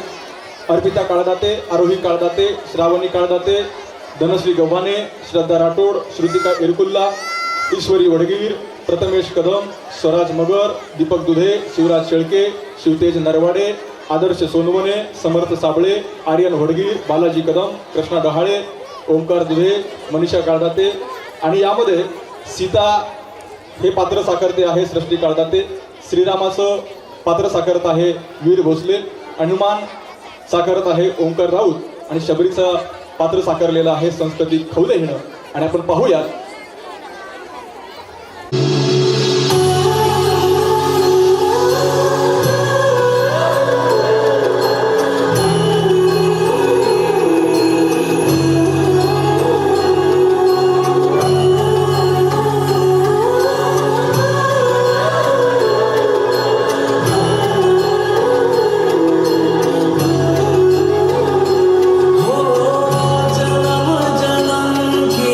अर्पिता काळदाते, आरोही काळदाते, श्रावणी काळदाते, धनश्री गव्हाणे, श्रद्धा राठोड, श्रुतिका इरकुल्ला, ईश्वरी वडगीर, प्रथमेश कदम, स्वराज मगर, दीपक दुधे, शिवराज शेळके, शिवतेज नरवाडे, आदर्श सोनवणे, समर्थ साबळे, आर्यन वडगीर, बालाजी कदम, कृष्णा डहाळे, ओंकार दुधे, मनीषा काळदाते आणि यामध्ये सीता हे पात्र साकारते आहे सृष्टी काळदाते, श्रीरामाचं पात्र साकारत आहे वीर भोसले, हनुमान साकारत आहे ओंकार राऊत आणि शबरीचं पात्र साकारलेलं आहे संस्कृती खवले हिनं. आणि आपण पाहूयात जन्म जन्म की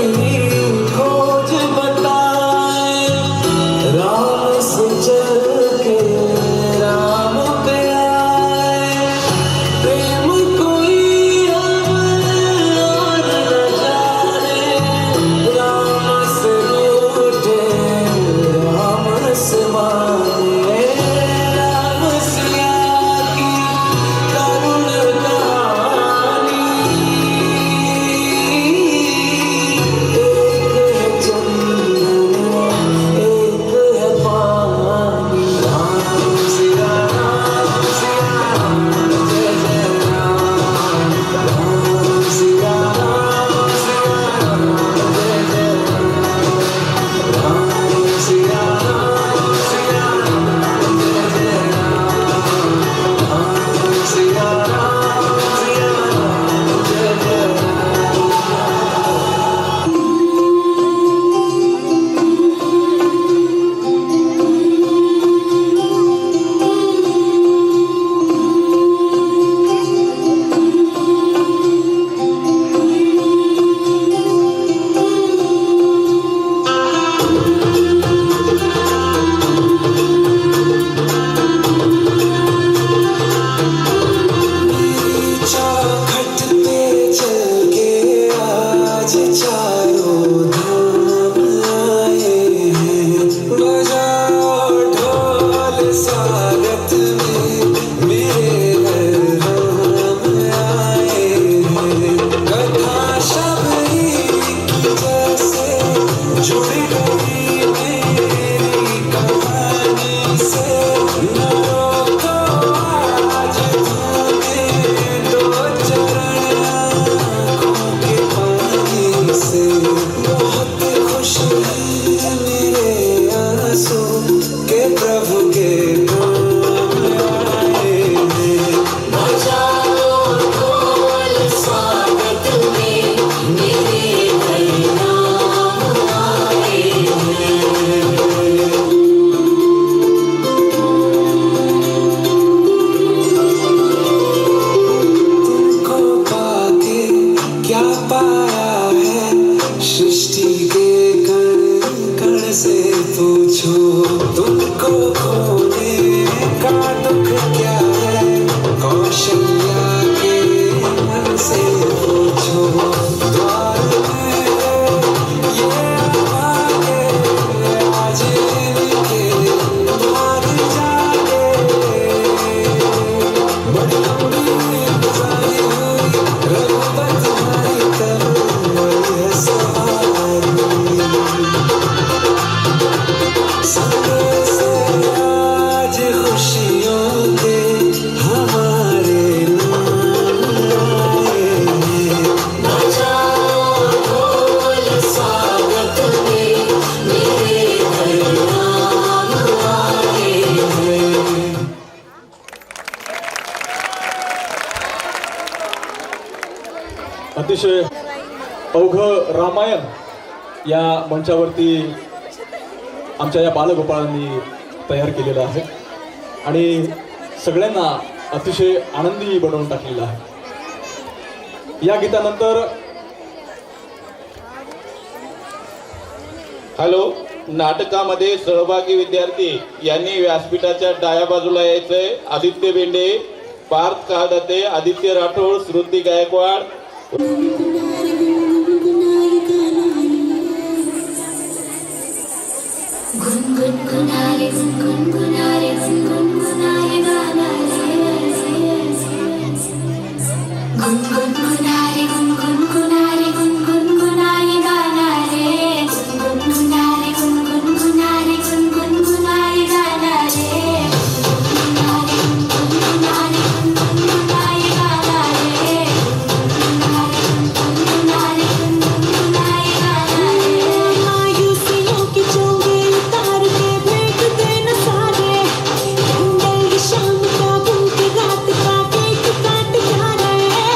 जुड़ गई मेरी कहानी से न रोको आज तूने दो चरण आँखों के पानी से बहुत खुश है मेरे आंसू के प्रभु के नाम आए हैं बजाओ ढोल स्वागत में मेरे घर नाम आए हैं तुमको पाके क्या पाया है सृष्टि के कण कण से पूछो तुमको खोने का दुख क्या है कौशल्या के मन से पूछो द्वार में ये आगे आज इनके द्वार जागे बड़ी लंबी गुजारी हुई रघुपत भाई तब वही सवारी संदेश आज खुशियों के हमारे नाम आए हैं बजाओ ढोल स्वागत में मेरे घर नाम आए हैं अतिशय अवघं रामायण या मंचावरती आमच्या या बालगोपाळांनी तयार केलेलं आहे आणि सगळ्यांना अतिशय आनंदी बनवून टाकलेलं आहे या गीतानंतर हॅलो नाटकामध्ये सहभागी विद्यार्थी यांनी व्यासपीठाच्या डाव्या बाजूला यायचंय आदित्य बेंडे पार्थ काळदाते आदित्य राठोड श्रुती गायकवाड गुनगुनारे गुनगुनारे गुनगुनारे गाना रे गुनगुनारे गुनगुनारे गुनगुनारे गाना रे गुनगुनारे गुनगुनारे गुनगुनारे गाना रे गुनगुनारे गुनगुनारे गुनगुनारे गाना रे गुनगुनारे गुनगुनारे गाना रे मायूसियों के चोगे उतार के भेंट देना सारे कुंडल शाम का भूख रात का केक काट जा रहे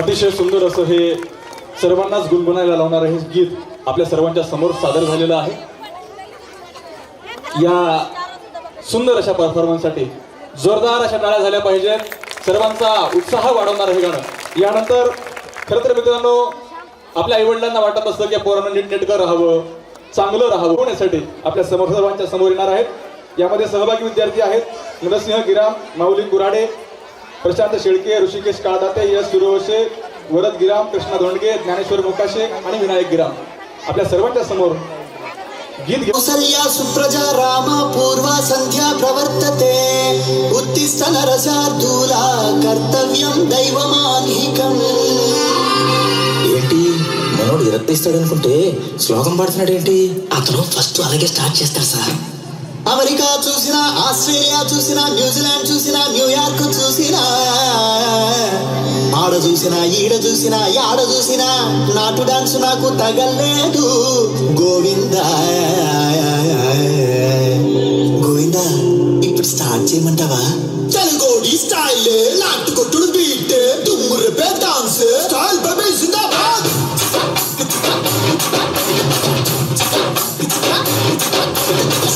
अतिशय सुंदर असं हे सर्वांनाच गुणगुणायला लावणारं हे गीत आपल्या सर्वांच्या समोर सादर झालेलं आहे. या सुंदर अशा परफॉर्मन्ससाठी जोरदार अशा टाळ्या झाल्या पाहिजेत. सर्वांचा उत्साह वाढवणारं हे गाणं. यानंतर खरं तर मित्रांनो, आपल्या आईवडिलांना वाटत असतं की पोरांना नीटनेटकं राहावं, चांगलं राहावं होण्यासाठी आपल्या सर्वांच्या समोर येणार आहेत. यामध्ये सहभागी विद्यार्थी आहेत नरसिंह गिराम, माऊली कुराडे, प्रशांत शेळके, ऋषिकेश काळदाते, यश सूर्यवंशी, वरद गिराम, कृष्णा धोंडगे, ज्ञानेश्वर मुकाशे आणि विनायक गिराम आपल्या सर्वांच्या समोर गीत कौसल्या सुप्रजा राम पूर्वा संध्या प्रवर्तते उत्तिष्ठ नरशार्दूला कर्तव्यं दैवमान्हिकम्. ఏంటి మనోడు ఇరత్తిస్తాడు అనుకుంటే శ్లోకం పాడుతున్నాడు ఏంటి? అతను ఫస్ట్ అలాగే స్టార్ట్ చేస్తాడు సార్. అమెరికా చూసినా, ఆస్ట్రేలియా చూసినా, న్యూజిలాండ్ చూసినా, న్యూయార్క్ చూసినా, ఆడ చూసినా, ఈడ చూసినా, యాడ చూసినా నాటు డాన్స్ నాకు తగలేదు. గోవిందా గోవిందా, ఇప్పుడు స్టార్ట్ చేయమంటావా? తెలుగోడి స్టైల్, నాటు కొట్టుడు బీట్, దుమ్ము రేపే డాన్స్ స్టైల్ బేబీ జిందాబాద్.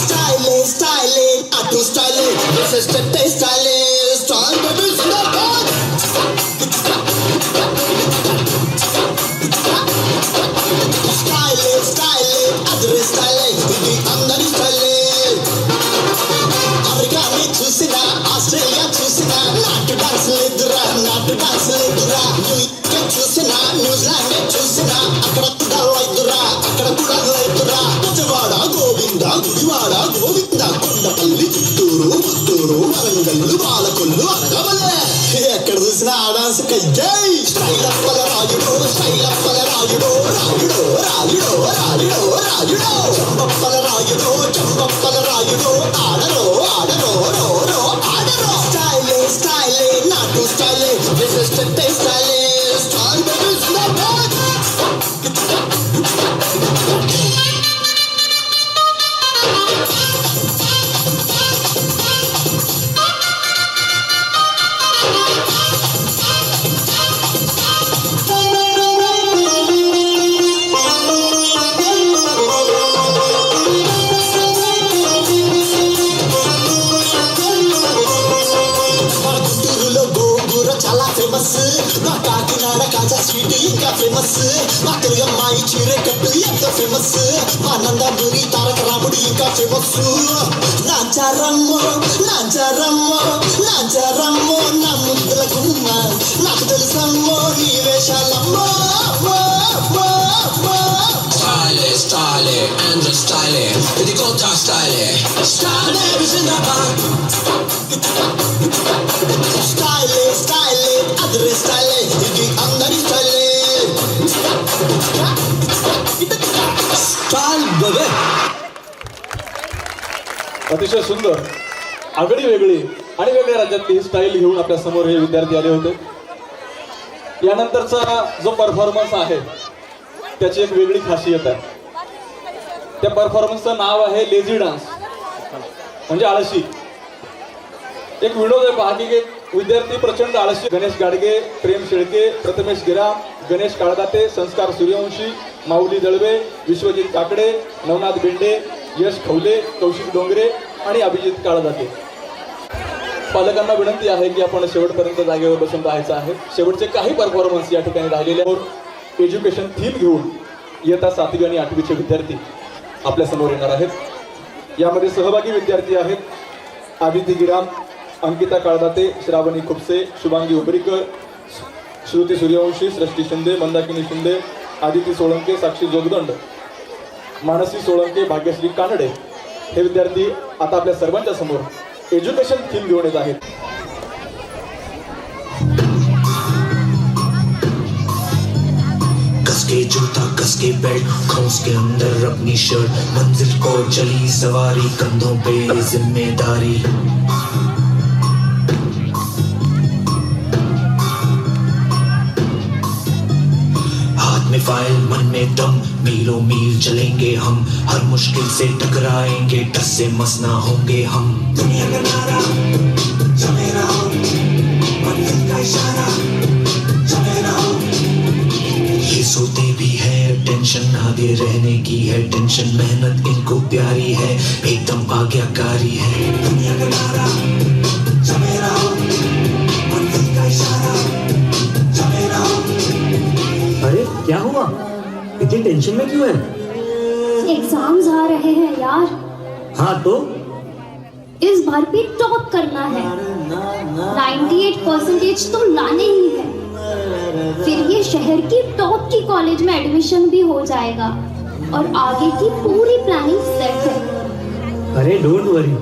Style, style, auto style, resistant style, style baby zindabaad. Style, style, other style, ఇది అందరి style. అమెరికాని చూసినా, ఆస్ట్రేలియా చూసినా, నాటు డాన్స్ లేదురా, నాటు డాన్స్ లేదురా. న్యూయార్క్ చూసినా, న్యూజిలాండ్ చూసినా, అక్కడ కూడా లేదురా, అక్కడ కూడా లేదురా. విజయవాడ గోవింద, గుడివాడ గోవింద, కొండపల్లి, చిత్తూరు, పుత్తూరు, వరంగల్లు, పాలకొల్లు, అనగవల్లే, ఎక్కడ చూసినా ఆ డాన్స్ కయ్యై. స్టైల్ అప్పల రాయుడో, స్టైల్ అప్పల రాయుడో, రాయుడో రాయుడో రాయుడో రాయుడో, చంపప్పల రాయుడో, చంపప్పల రాయుడో, ఆడరో ఆడరో రో రో ఆడరో. స్టైలే స్టైలే నాటు స్టైలే, రెసిస్టెంట్ స్టైలే, స్టైల్ బేబీ జిందాబాద్. మా కాకినాడ కాజా స్వీట్ ఇంకా ఫేమస్, మా తెలుగు అమ్మాయి చీరే కట్టు ఎంత ఫేమస్, మా నందమూరి తారక రాముడు ఇంకా ఫేమస్. నాచారమ్మో నాచారమ్మో నాచారమ్మో, నా ముద్దుల గుమ్మ నాకు తెలుసమ్మో నీ వేషాలమ్మో. Style, style, and style, ఇది కొత్త style, style baby జిందాబాద్. స్టైల్ స్టైల్ అదర్ స్టైల్, ఇది అందరి స్టైల్. Style baby. अतिशय सुंदर, आगळी वेगळी आणि वेगळ्या राज्यातली ही स्टाईल घेऊन आपल्या समोर हे विद्यार्थी आले होते. यानंतरचा जो परफॉर्मन्स आहे त्याची एक वेगळी खासियत आहे. त्या परफॉर्मन्सचं नाव आहे लेझी डान्स, म्हणजे आळशी. एक विनोद आहे पहा की एक विद्यार्थी प्रचंड आळशी. गणेश गाडगे, प्रेम शेळके, प्रथमेश गिराम, गणेश काळदाते, संस्कार सूर्यवंशी, माऊली दळवे, विश्वजित काकडे, नवनाथ बेंडे, यश खवले, कौशिक डोंगरे आणि अभिजित काळदाते. पालकांना विनंती आहे की आपण शेवटपर्यंत जागेवर बसून पाहायचं आहे. शेवटचे काही परफॉर्मन्स या ठिकाणी राहिलेल्यावर एज्युकेशन थीम घेऊन इयत्ता 7वी आणि 8वीचे विद्यार्थी आपल्या समोर येणार आहेत. यामध्ये सहभागी विद्यार्थी आहेत आदिती गिराम, अंकिता काळदाते, श्रावणी खुपसे, शुभांगी उबरीकर, श्रुती सूर्यवंशी, सृष्टी शिंदे, मंदाकिनी शिंदे, आदिती सोळंके, साक्षी जोगदंड, मानसी सोळंके, भाग्यश्री कानडे हे विद्यार्थी आता आपल्या सर्वांच्या समोर एज्युकेशन थीम घेऊन येत आहेत. कसके जूता कसके बेल्ट, खौस के अंदर अपनी शर्ट, मंजिल को चली सवारी, कंधों पे जिम्मेदारी. हाथ में फाइल मन में दम, मीलों मील चलेंगे हम, हर मुश्किल से टकराएंगे, टस से मस ना होंगे हम. दुनिया का नारा जमे रहो, मंजिल का इशारा जमे रहो. सोते भी है, टेंशन आगे रहने की है, टेंशन मेहनत इनको प्यारी है, एकदम आज्ञाकारी है। दुनिया का नारा जमे रहो, मंजिल का इशारा जमे रहो। अरे क्या हुआ, इतनी टेंशन में क्यों है? एग्जाम्स आ रहे हैं यार। हाँ तो इस बार भी टॉप करना है। 98% तो लाने ही है, फिर ये शहर की टॉप की कॉलेज में एडमिशन भी हो जाएगा और आगे की पूरी प्लानिंग सेट है। अरे डोंट वरी,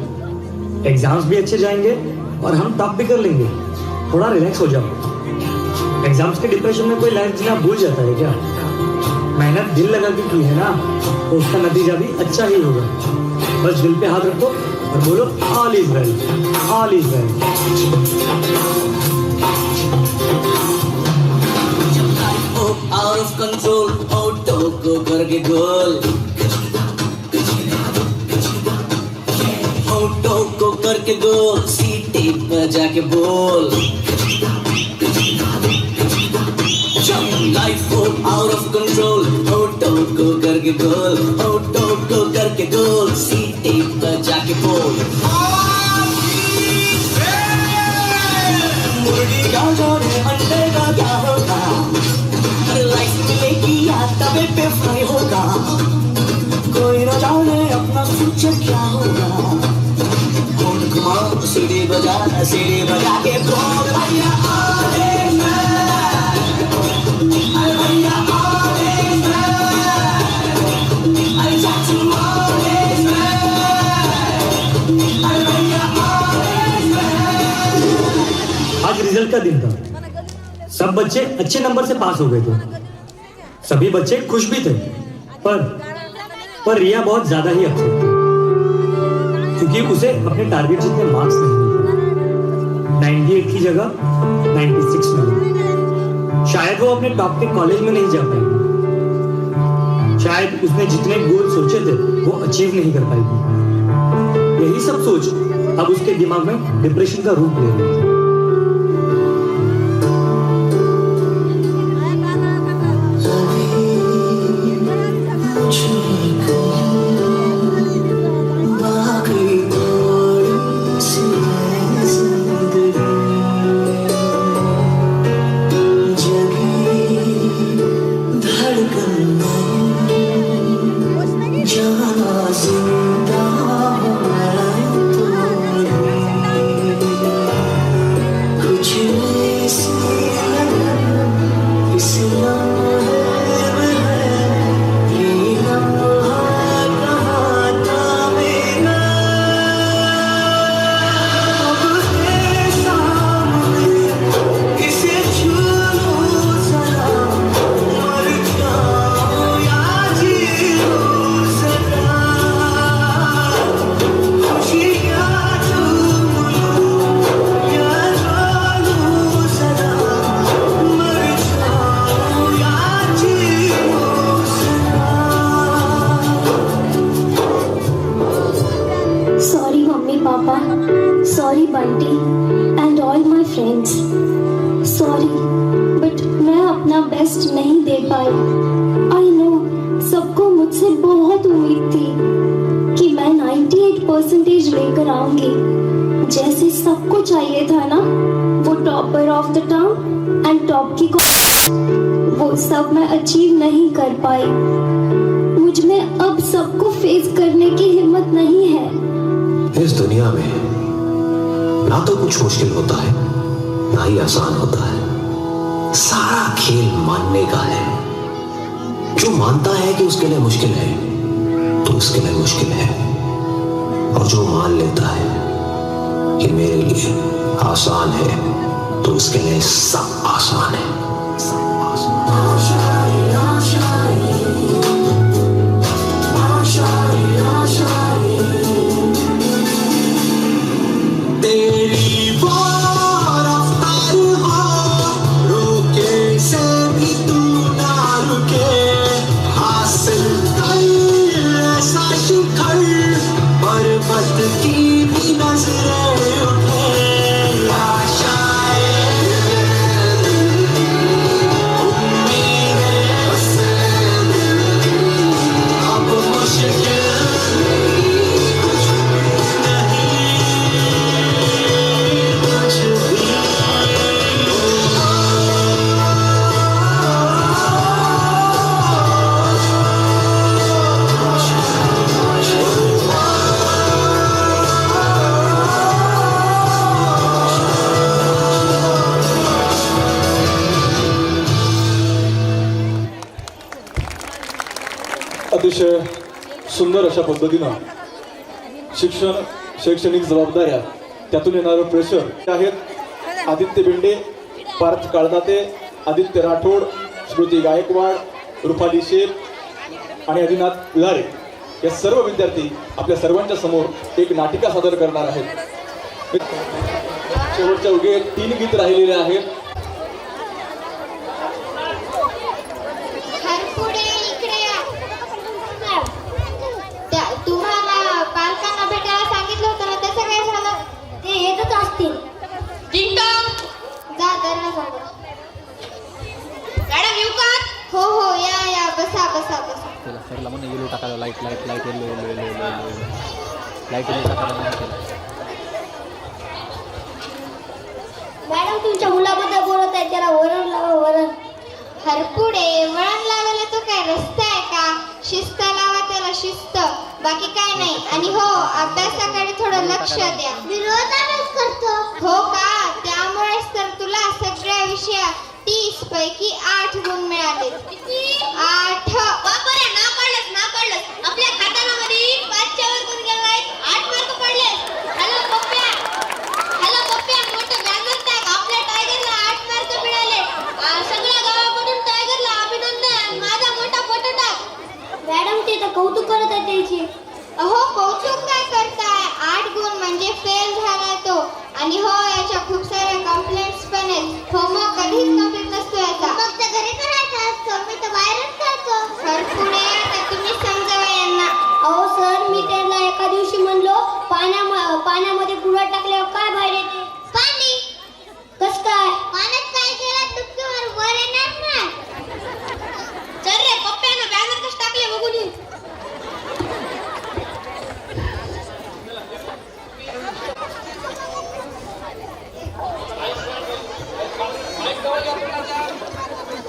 एग्जाम्स भी अच्छे जाएंगे और हम टॉप भी कर लेंगे। थोड़ा रिलैक्स हो जाओ। एग्जाम्स के डिप्रेशन में कोई लाइफ जीना भूल जाता है क्या? मेहनत दिल लगा के की है ना, तो उसका नतीजा भी अच्छा ही होगा। बस दिल पे हाथ रखो और बोलो all is well, all is well. Out of control, auto को करके गोल, ऑटो को करके गोल, सीटी पर जाके बोल। लाइफ हो आउट ऑफ कंट्रोल, ऑटो को करके गोल, ऑटो को करके गोल, सीटी पर जाके बोल। मुर्गी का जोड़े अंडे का क्या होगा, लाइफ मिलेगी या तवे पे फ्राई होगा, कोई न जाने अपना फ्यूचर क्या होगा। फोन घुमाओ, सीढ़ी बजा के बोल भैया आगे आज रिजल्ट का दिन था, सब बच्चे अच्छे नंबर से पास हो गए थे, सभी बच्चे खुश भी थे, पर रिया बहुत ज्यादा ही अपसेट थी क्योंकि उसे अपने टारगेट जितने मार्क्स नहीं मिले। 98 की जगह 96 मिले। शायद वो अपने टॉप के कॉलेज में नहीं जा पाएगी, शायद उसने जितने गोल सोचे थे वो अचीव नहीं कर पाएगी। यही सब सोच अब उसके दिमाग में डिप्रेशन का रूप ले रही है। Sorry Bunty and all my friends. Sorry, but मैं अपना बेस्ट नहीं दे पाई। I know सबको मुझसे बहुत उम्मीद थी कि मैं 98% लेकर आऊंगी, जैसे सबको चाहिए था ना, वो topper of the town and top की वो सब मैं अचीव नहीं कर पाई। मुझ में अब सबको फेस करने की हिम्मत नहीं है। इस दुनिया में ना तो कुछ मुश्किल होता है ना ही आसान होता है, सारा खेल मानने का है। जो मानता है कि उसके लिए मुश्किल है तो उसके लिए मुश्किल है, और जो मान लेता है कि मेरे लिए आसान है तो उसके लिए सब आसान है। तेरी वो रफ्तार हो, रोके से भी तू ना रुके, हासिल कर ऐसा शिखर, पर्वत की भी नजरें उठे। आशाएं अतिशय सुंदर अशा पद्धतीनं शैक्षणिक जबाबदाऱ्या त्यातून येणारं प्रेशर आहेत आदित्य बेंडे, पार्थ काळदाते, आदित्य राठोड, स्मृती गायकवाड, रुपाली शेख आणि आदिनाथ उधारे या सर्व विद्यार्थी आपल्या सर्वांच्या समोर एक नाटिका सादर करणार आहेत. शेवटच्या उगे 3 गीत राहिलेले आहेत. पुढे इकडे या. तुम्हाला पालकांना भेटायला सांगितलं होतं ना, त्याचं काय झालं? ते येतच असतील. जा दरवाजा. मॅडम येऊ का? हो हो या बसा बसा बसा. सरला म्हणून येलो टाकायला लाईट येलो टाकायला. मॅडम तुमच्या मुलाबद्दल बोलत आहे, त्याला वरण लावा वरण. हरपुडे वळण लावायला तो काय रस्ता आहे का? शिस्त लावा त्याला शिस्त, बाकी काय नाही. आणि हो अभ्यासाकडे थोडं लक्ष द्या. मी रोज अभ्यास करतो. हो का? त्यामुळेच तर तुला सगळ्या विषयात 30 पैकी 8 गुण मिळाले. 8. बापरे, ना पडलंस. आपल्या खात्यामध्ये 5च्या वर गुण गेलाय. 8 मार्क पडले. हॅलो पप्प्या, मोठं बॅनर टाक. आपल्या टायगरला 8 मार्क मिळाले. सगळ्या गावाकडून टायगरला अभिनंदन. माझा मोठा फोटो टाक. मॅडम ते तर कौतुक करत आहे त्याची. अहो कौतुक काय करताय? 8 गुण म्हणजे फेल झालाय तो. आणि हो याच्या खूप साऱ्या कंप्लेंट्स पण आहेत. होमवर्क कधीच कंप्लीट नसतो याचा. फक्त घरी करायचा असतो. मी तर बाहेरच करतो. सर पुढे आता तुम्ही समजावा यांना. अहो सर, मी त्यांना एका दिवशी म्हणलो पाण्यामध्ये बुडा टाकल्यावर काय बाहेर येते? पाणी. कस काय? पाण्यात काय केलं तुमच्यावर वर येणार ना. चल रे पप्प्यानं बॅनर कस टाकले बघून येऊ.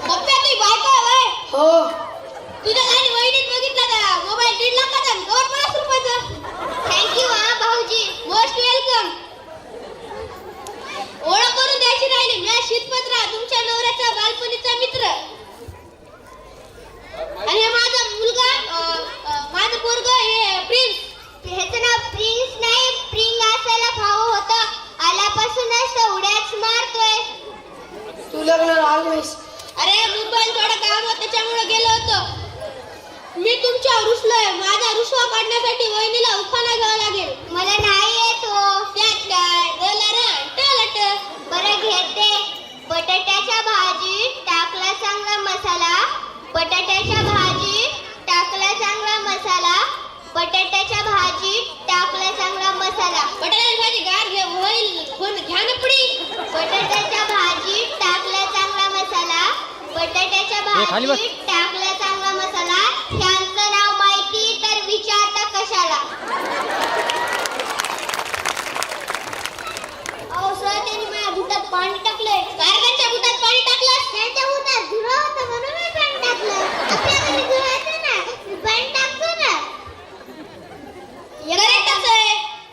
पप्प्या तुझी बायको आहे? हो. तुझ्या घरी वहिनीत बघितलं का? मोबाईल 1.5 लाखाचा आणि कवर 50 रुपयाचा. थँक्यू हा भाऊजी. Most welcome. ओळख करून द्यायची राहिली. मी शीतपत्रा, तुमच्या नवऱ्याचा बालपणीचा मित्र. आणि हे माझा मुलगा, माझं पोरग हे प्रिन्स. ह्याचं नाव प्रिन्स नाही, प्रिंग असायला भाऊ होतं. आल्यापासूनच उड्याच मारतोय. तू लग्नाला आलोयस? अरे मुंबईला थोडं काम होतं त्याच्यामुळे गेलो होतो. मी तुमच्यावर रुसलोय. माझा रुसवा काढण्यासाठी वहिनीला उखाणा घ्यावा लागेल. मला नाही येत हो. त्यात काय बरं घेते. बटाट्याच्या भाजीत टाकला चांगला मसाला. बटाट्याच्या भाजीत टाकला चांगला मसाला. बटाट्याच्या भाजीत टाकला चांगला मसाला. बटाट्याची भाजी गार होईल घ्या ना पुढी. बटाट्याच्या भाजीत टाकला चांगला मसाला. बटाट्याच्या भाजीत टाकला चांगला मसाला. ह्यांचं नाव माहिती तर विचारता कशाला? अहो सर, त्यांनी माझ्या बुटात पाणी टाकलंय. कारखान्याच्या बुटात पाणी टाकलं? त्यांच्या बुटात धुरं होतं म्हणून मी पाणी टाकलं. आपल्या घरी धुरायचं ना, मी पाणी टाकतो ना.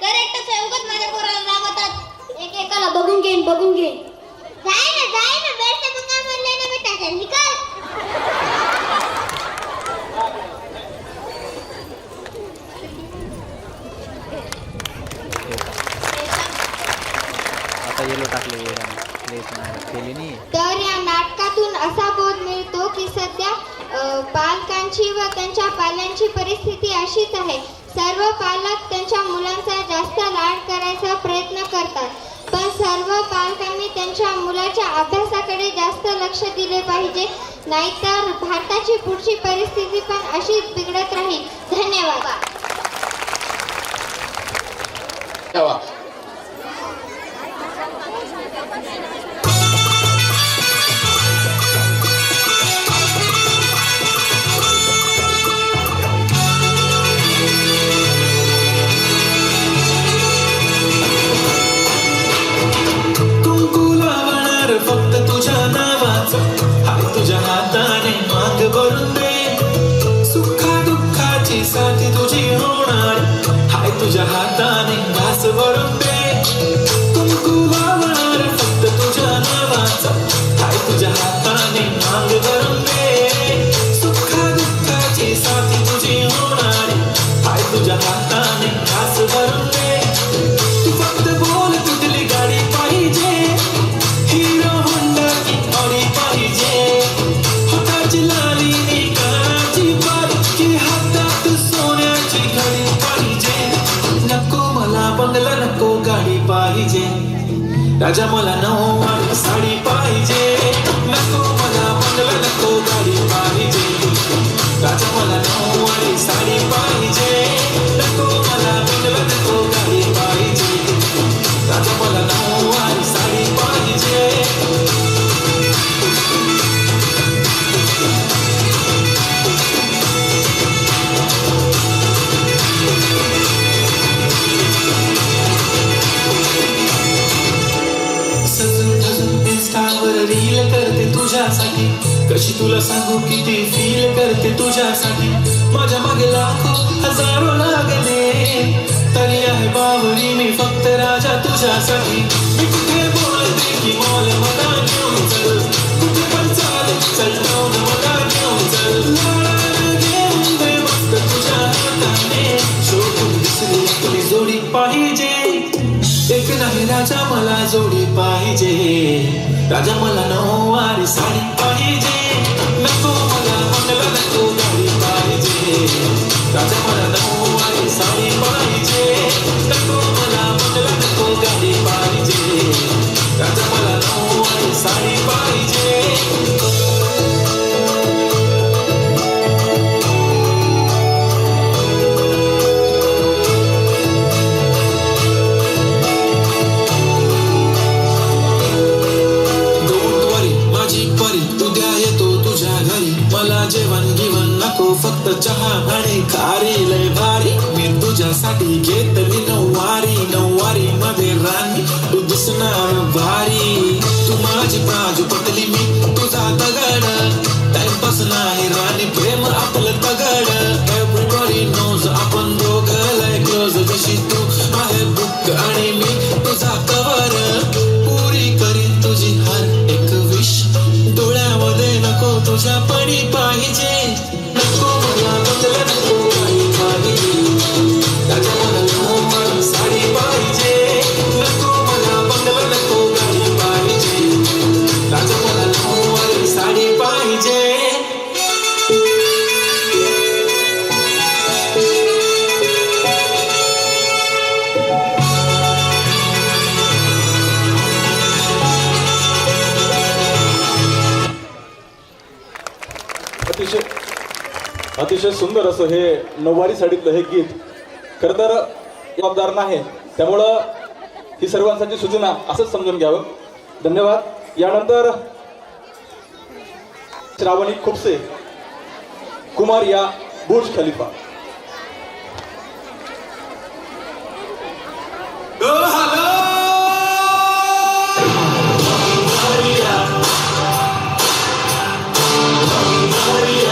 करेक्टच आहे. उगाच माझ्या पोराला रागवतात. एकेकाला बघून घेईन. जाय ना बेस्ट मग काय म्हणले ना मी टाकेल. निकाल. आता येलो टाकले केली नाही. तर या नाटकातून असा बोध मिळतो की सध्या पालकांची व त्यांच्या पाल्यांची परिस्थिती अशीच आहे. सर्व पालक त्यांच्या मुलांचा जास्त लाड करायचा प्रयत्न करतात, पण सर्व पालकांनी त्यांच्या मुलाच्या अभ्यासाकडे जास्त लक्ष दिले पाहिजे, नाहीतर भारताची पुढची परिस्थिती पण अशीच बिघडत राहील. धन्यवाद. फक्त तुझ्या नावाचं हाय तुझ्या हाताने माग भरून दे. सुखा दुःखाची साथी तुझी होणार हाय तुझ्या हाताने घास भरून दे. कुंकू लावणार फक्त तुझ्या नावाचं हाय तुझ्या हाताने माग भरून दे. सुखा दुःखाची साथी तुझी आणि खास भरून दे. तू फक्त बोल कुठली गाडी पाहिजे, हिरो होंडा की ऑडी पाहिजे. हाताची लाली नी कानाची बारी की हातात सोन्याची घडी पाहिजे. नको मला बंगला नको गाडी पाहिजे, राजा मला नऊवारी साडी पाहिजे. नको मला बंगला नको गाडी पाहिजे, राजा मला नऊवारी साडी पाहिजे. नको मला बंगला नको गाडी पाहिजे, राजा मला नऊवारी साडी पाहिजे. इंस्टावर रील करते तुझ्यासाठी, कशी तुला सांगू किती फील करते तुझ्यासाठी. माझ्या मागे लाखो हजारो लागले, तरी आहे बावरी मी फक्त राजा तुझ्यासाठी. मी कुठे बोलते की मॉल मला घेऊन चल, कुठे पण चाल चल जाऊन मला घेऊन चल. लाडाला घेऊन दे मस्त तुझ्या हाताने, शोधून दिसली तुझी जोडी पाहिजे. एक नाही राजा मला जोडी पाहिजे, राजा मला नऊवारी साडी पाहिजे. नको मला बंगला नको गाडी पाहिजे, राजा मला नऊवारी साडी पाहिजे. नको मला बंगला नको गाडी पाहिजे, राजा मला नऊवारी साडी पाहिजे. जेवण गिवण नको फक्त चहा आणि खारी लय भारी. मी तुझ्यासाठी घेतली नऊवारी, नऊवारी मध्ये राणी तू दिसणार भारी. तू माझी बाजू पटली मी तुझा दगड, टाइमपास नाही राणी प्रेम आपलं तगड. एव्हरीबॉडी नोज आपण दोघं लय क्लोज, जशी तू आहे बुक आणि मी तुझा कवर. पुरी करीन तुझी हर एक विश, डोळ्यामध्ये नको तुझ्या पाणी पाहिजे. नको मला बंगला नको गाडी पाहिजे, राजा मला नऊवारी साडी पाहिजे. नको मला बंगला नको गाडी पाहिजे, राजा मला नऊवारी साडी पाहिजे. अतिशय सुंदर असं हे नऊवारी साडीतलं हे गीत खरं तर जबाबदार नाही, त्यामुळं ही सर्वांसाठी सूचना असंच समजून घ्यावं. धन्यवाद. यानंतर श्रावणी खुपसे, कुमार या बुर्ज खलिफा. Maria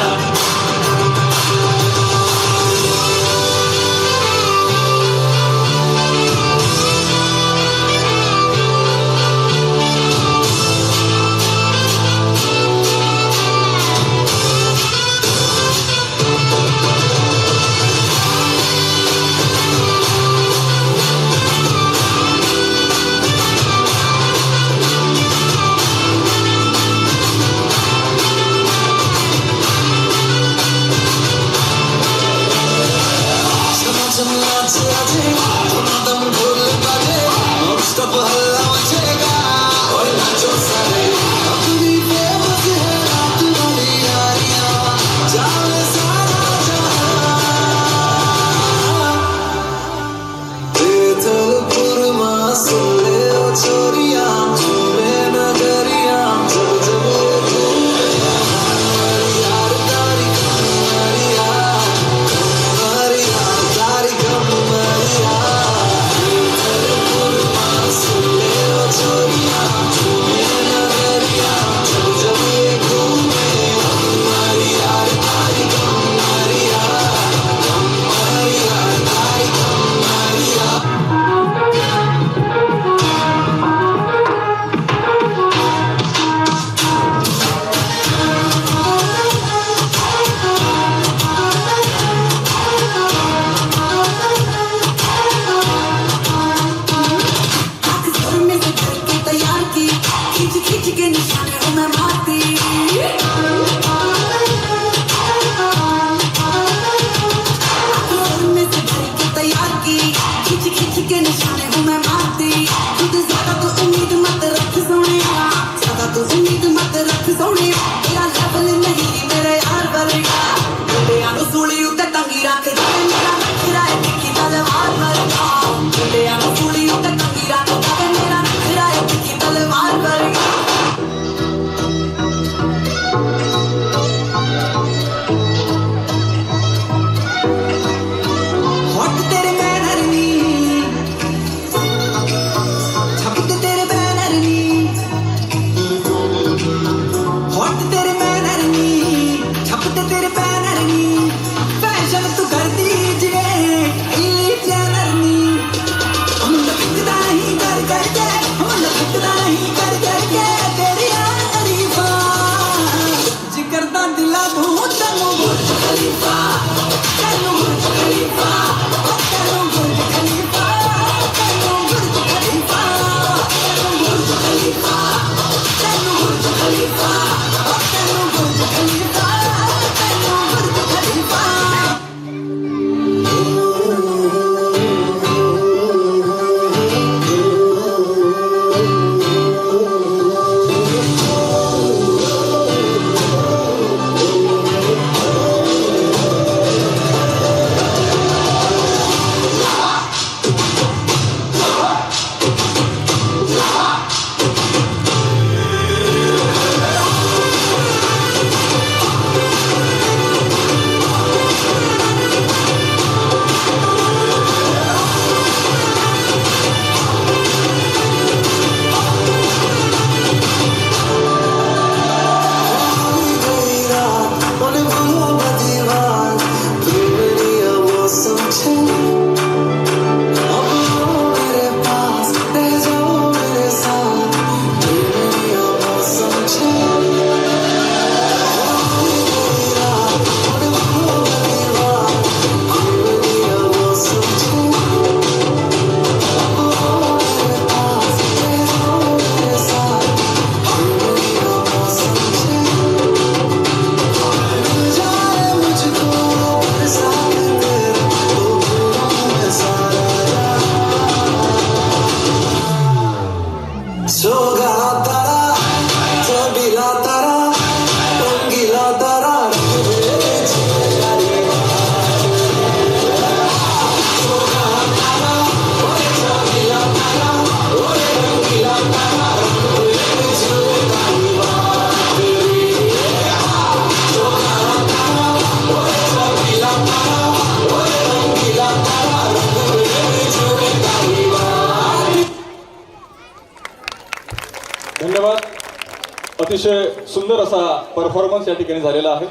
अतिशय सुंदर असा परफॉर्मन्स या ठिकाणी झालेला आहे.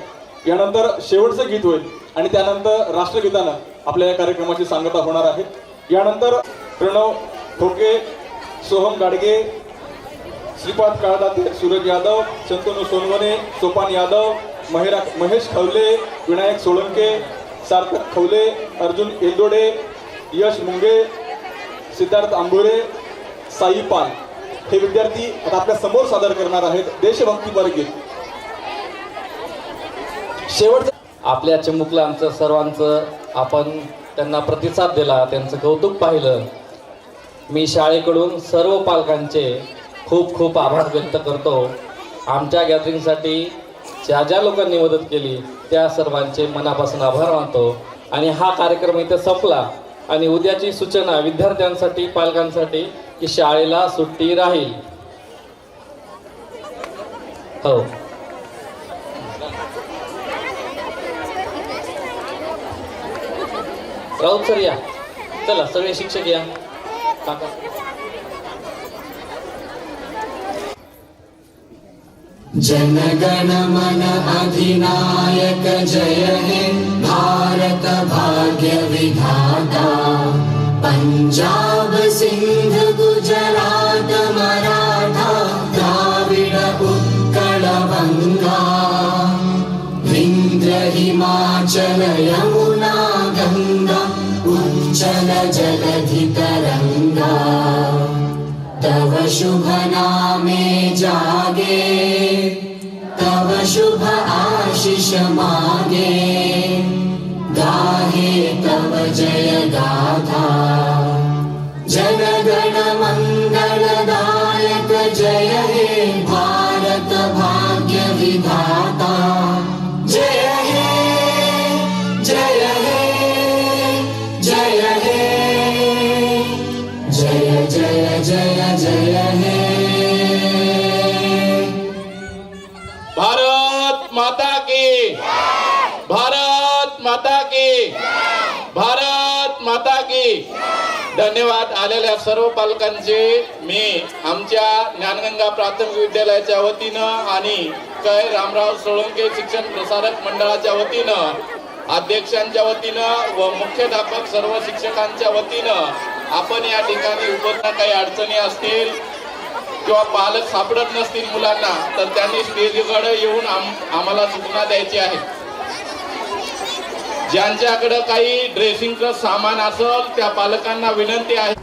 यानंतर शेवटचं गीत होईल आणि त्यानंतर राष्ट्रगीतानं आपल्या या कार्यक्रमाची सांगता होणार आहे. यानंतर प्रणव ठोके, सोहम गाडगे, श्रीपाद काळदाते, सूरज यादव, शंतनू सोनवणे, सोपान यादव, महेश खवले, विनायक सोळंके, सार्थक खवले, अर्जुन एलदोडे, यश मुंगे, सिद्धार्थ आंबोरे, साई पाल हे विद्यार्थी आता आपल्या समोर सादर करणार आहेत देशभक्तीपर गीत. शेवटचं आपल्या चिमुकला आमचं सर्वांचं आपण त्यांना प्रतिसाद दिला, त्यांचं कौतुक पाहिलं. मी शाळेकडून सर्व पालकांचे खूप खूप आभार व्यक्त करतो. आमच्या गॅदरिंगसाठी ज्या ज्या लोकांनी मदत केली त्या सर्वांचे मनापासून आभार मानतो. आणि हा कार्यक्रम इथे संपला आणि उद्याची सूचना विद्यार्थ्यांसाठी, पालकांसाठी की शाळेला सुट्टी राहील. हो, राऊत सर या, चला सगळे शिक्षक या. काका जनगण मन अधिनायक जय हे भारत भाग्य विधाता. पंजाब सिंध गुजरात मराठा द्राविड उत्कल बंगा. विंध्य हिमाचल यमुना गंगा उच्चल जलधि तरंगा. तव शुभ नामे जागे, तव शुभ आशीष मागे. गाहे तव जय गाथा. जनगण मंगलदायक जय हे भारत भाग्य विधाता. जय हे, जय हे, जय हे, जय जय जय जय हे. भारत माता की, भारत माता की, भारत माता की. धन्यवाद. आलेल्या सर्व पालकांचे मी आमच्या ज्ञानगंगा प्राथमिक विद्यालयाच्या वतीनं आणि कै रामराव सोळंके शिक्षण प्रसारक मंडळाच्या वतीनं, अध्यक्षांच्या वतीनं व मुख्याध्यापक सर्व शिक्षकांच्या वतीनं आपण या ठिकाणी उपस्थित काही अडचणी असतील किंवा पालक सापडत नसतील मुलांना तर त्यांनी स्टेजकडे येऊन आम्हाला सूचना द्यायची आहे. ज्यांच्याकडे काही ड्रेसिंगचं सामान असेल त्या पालकांना विनंती आहे.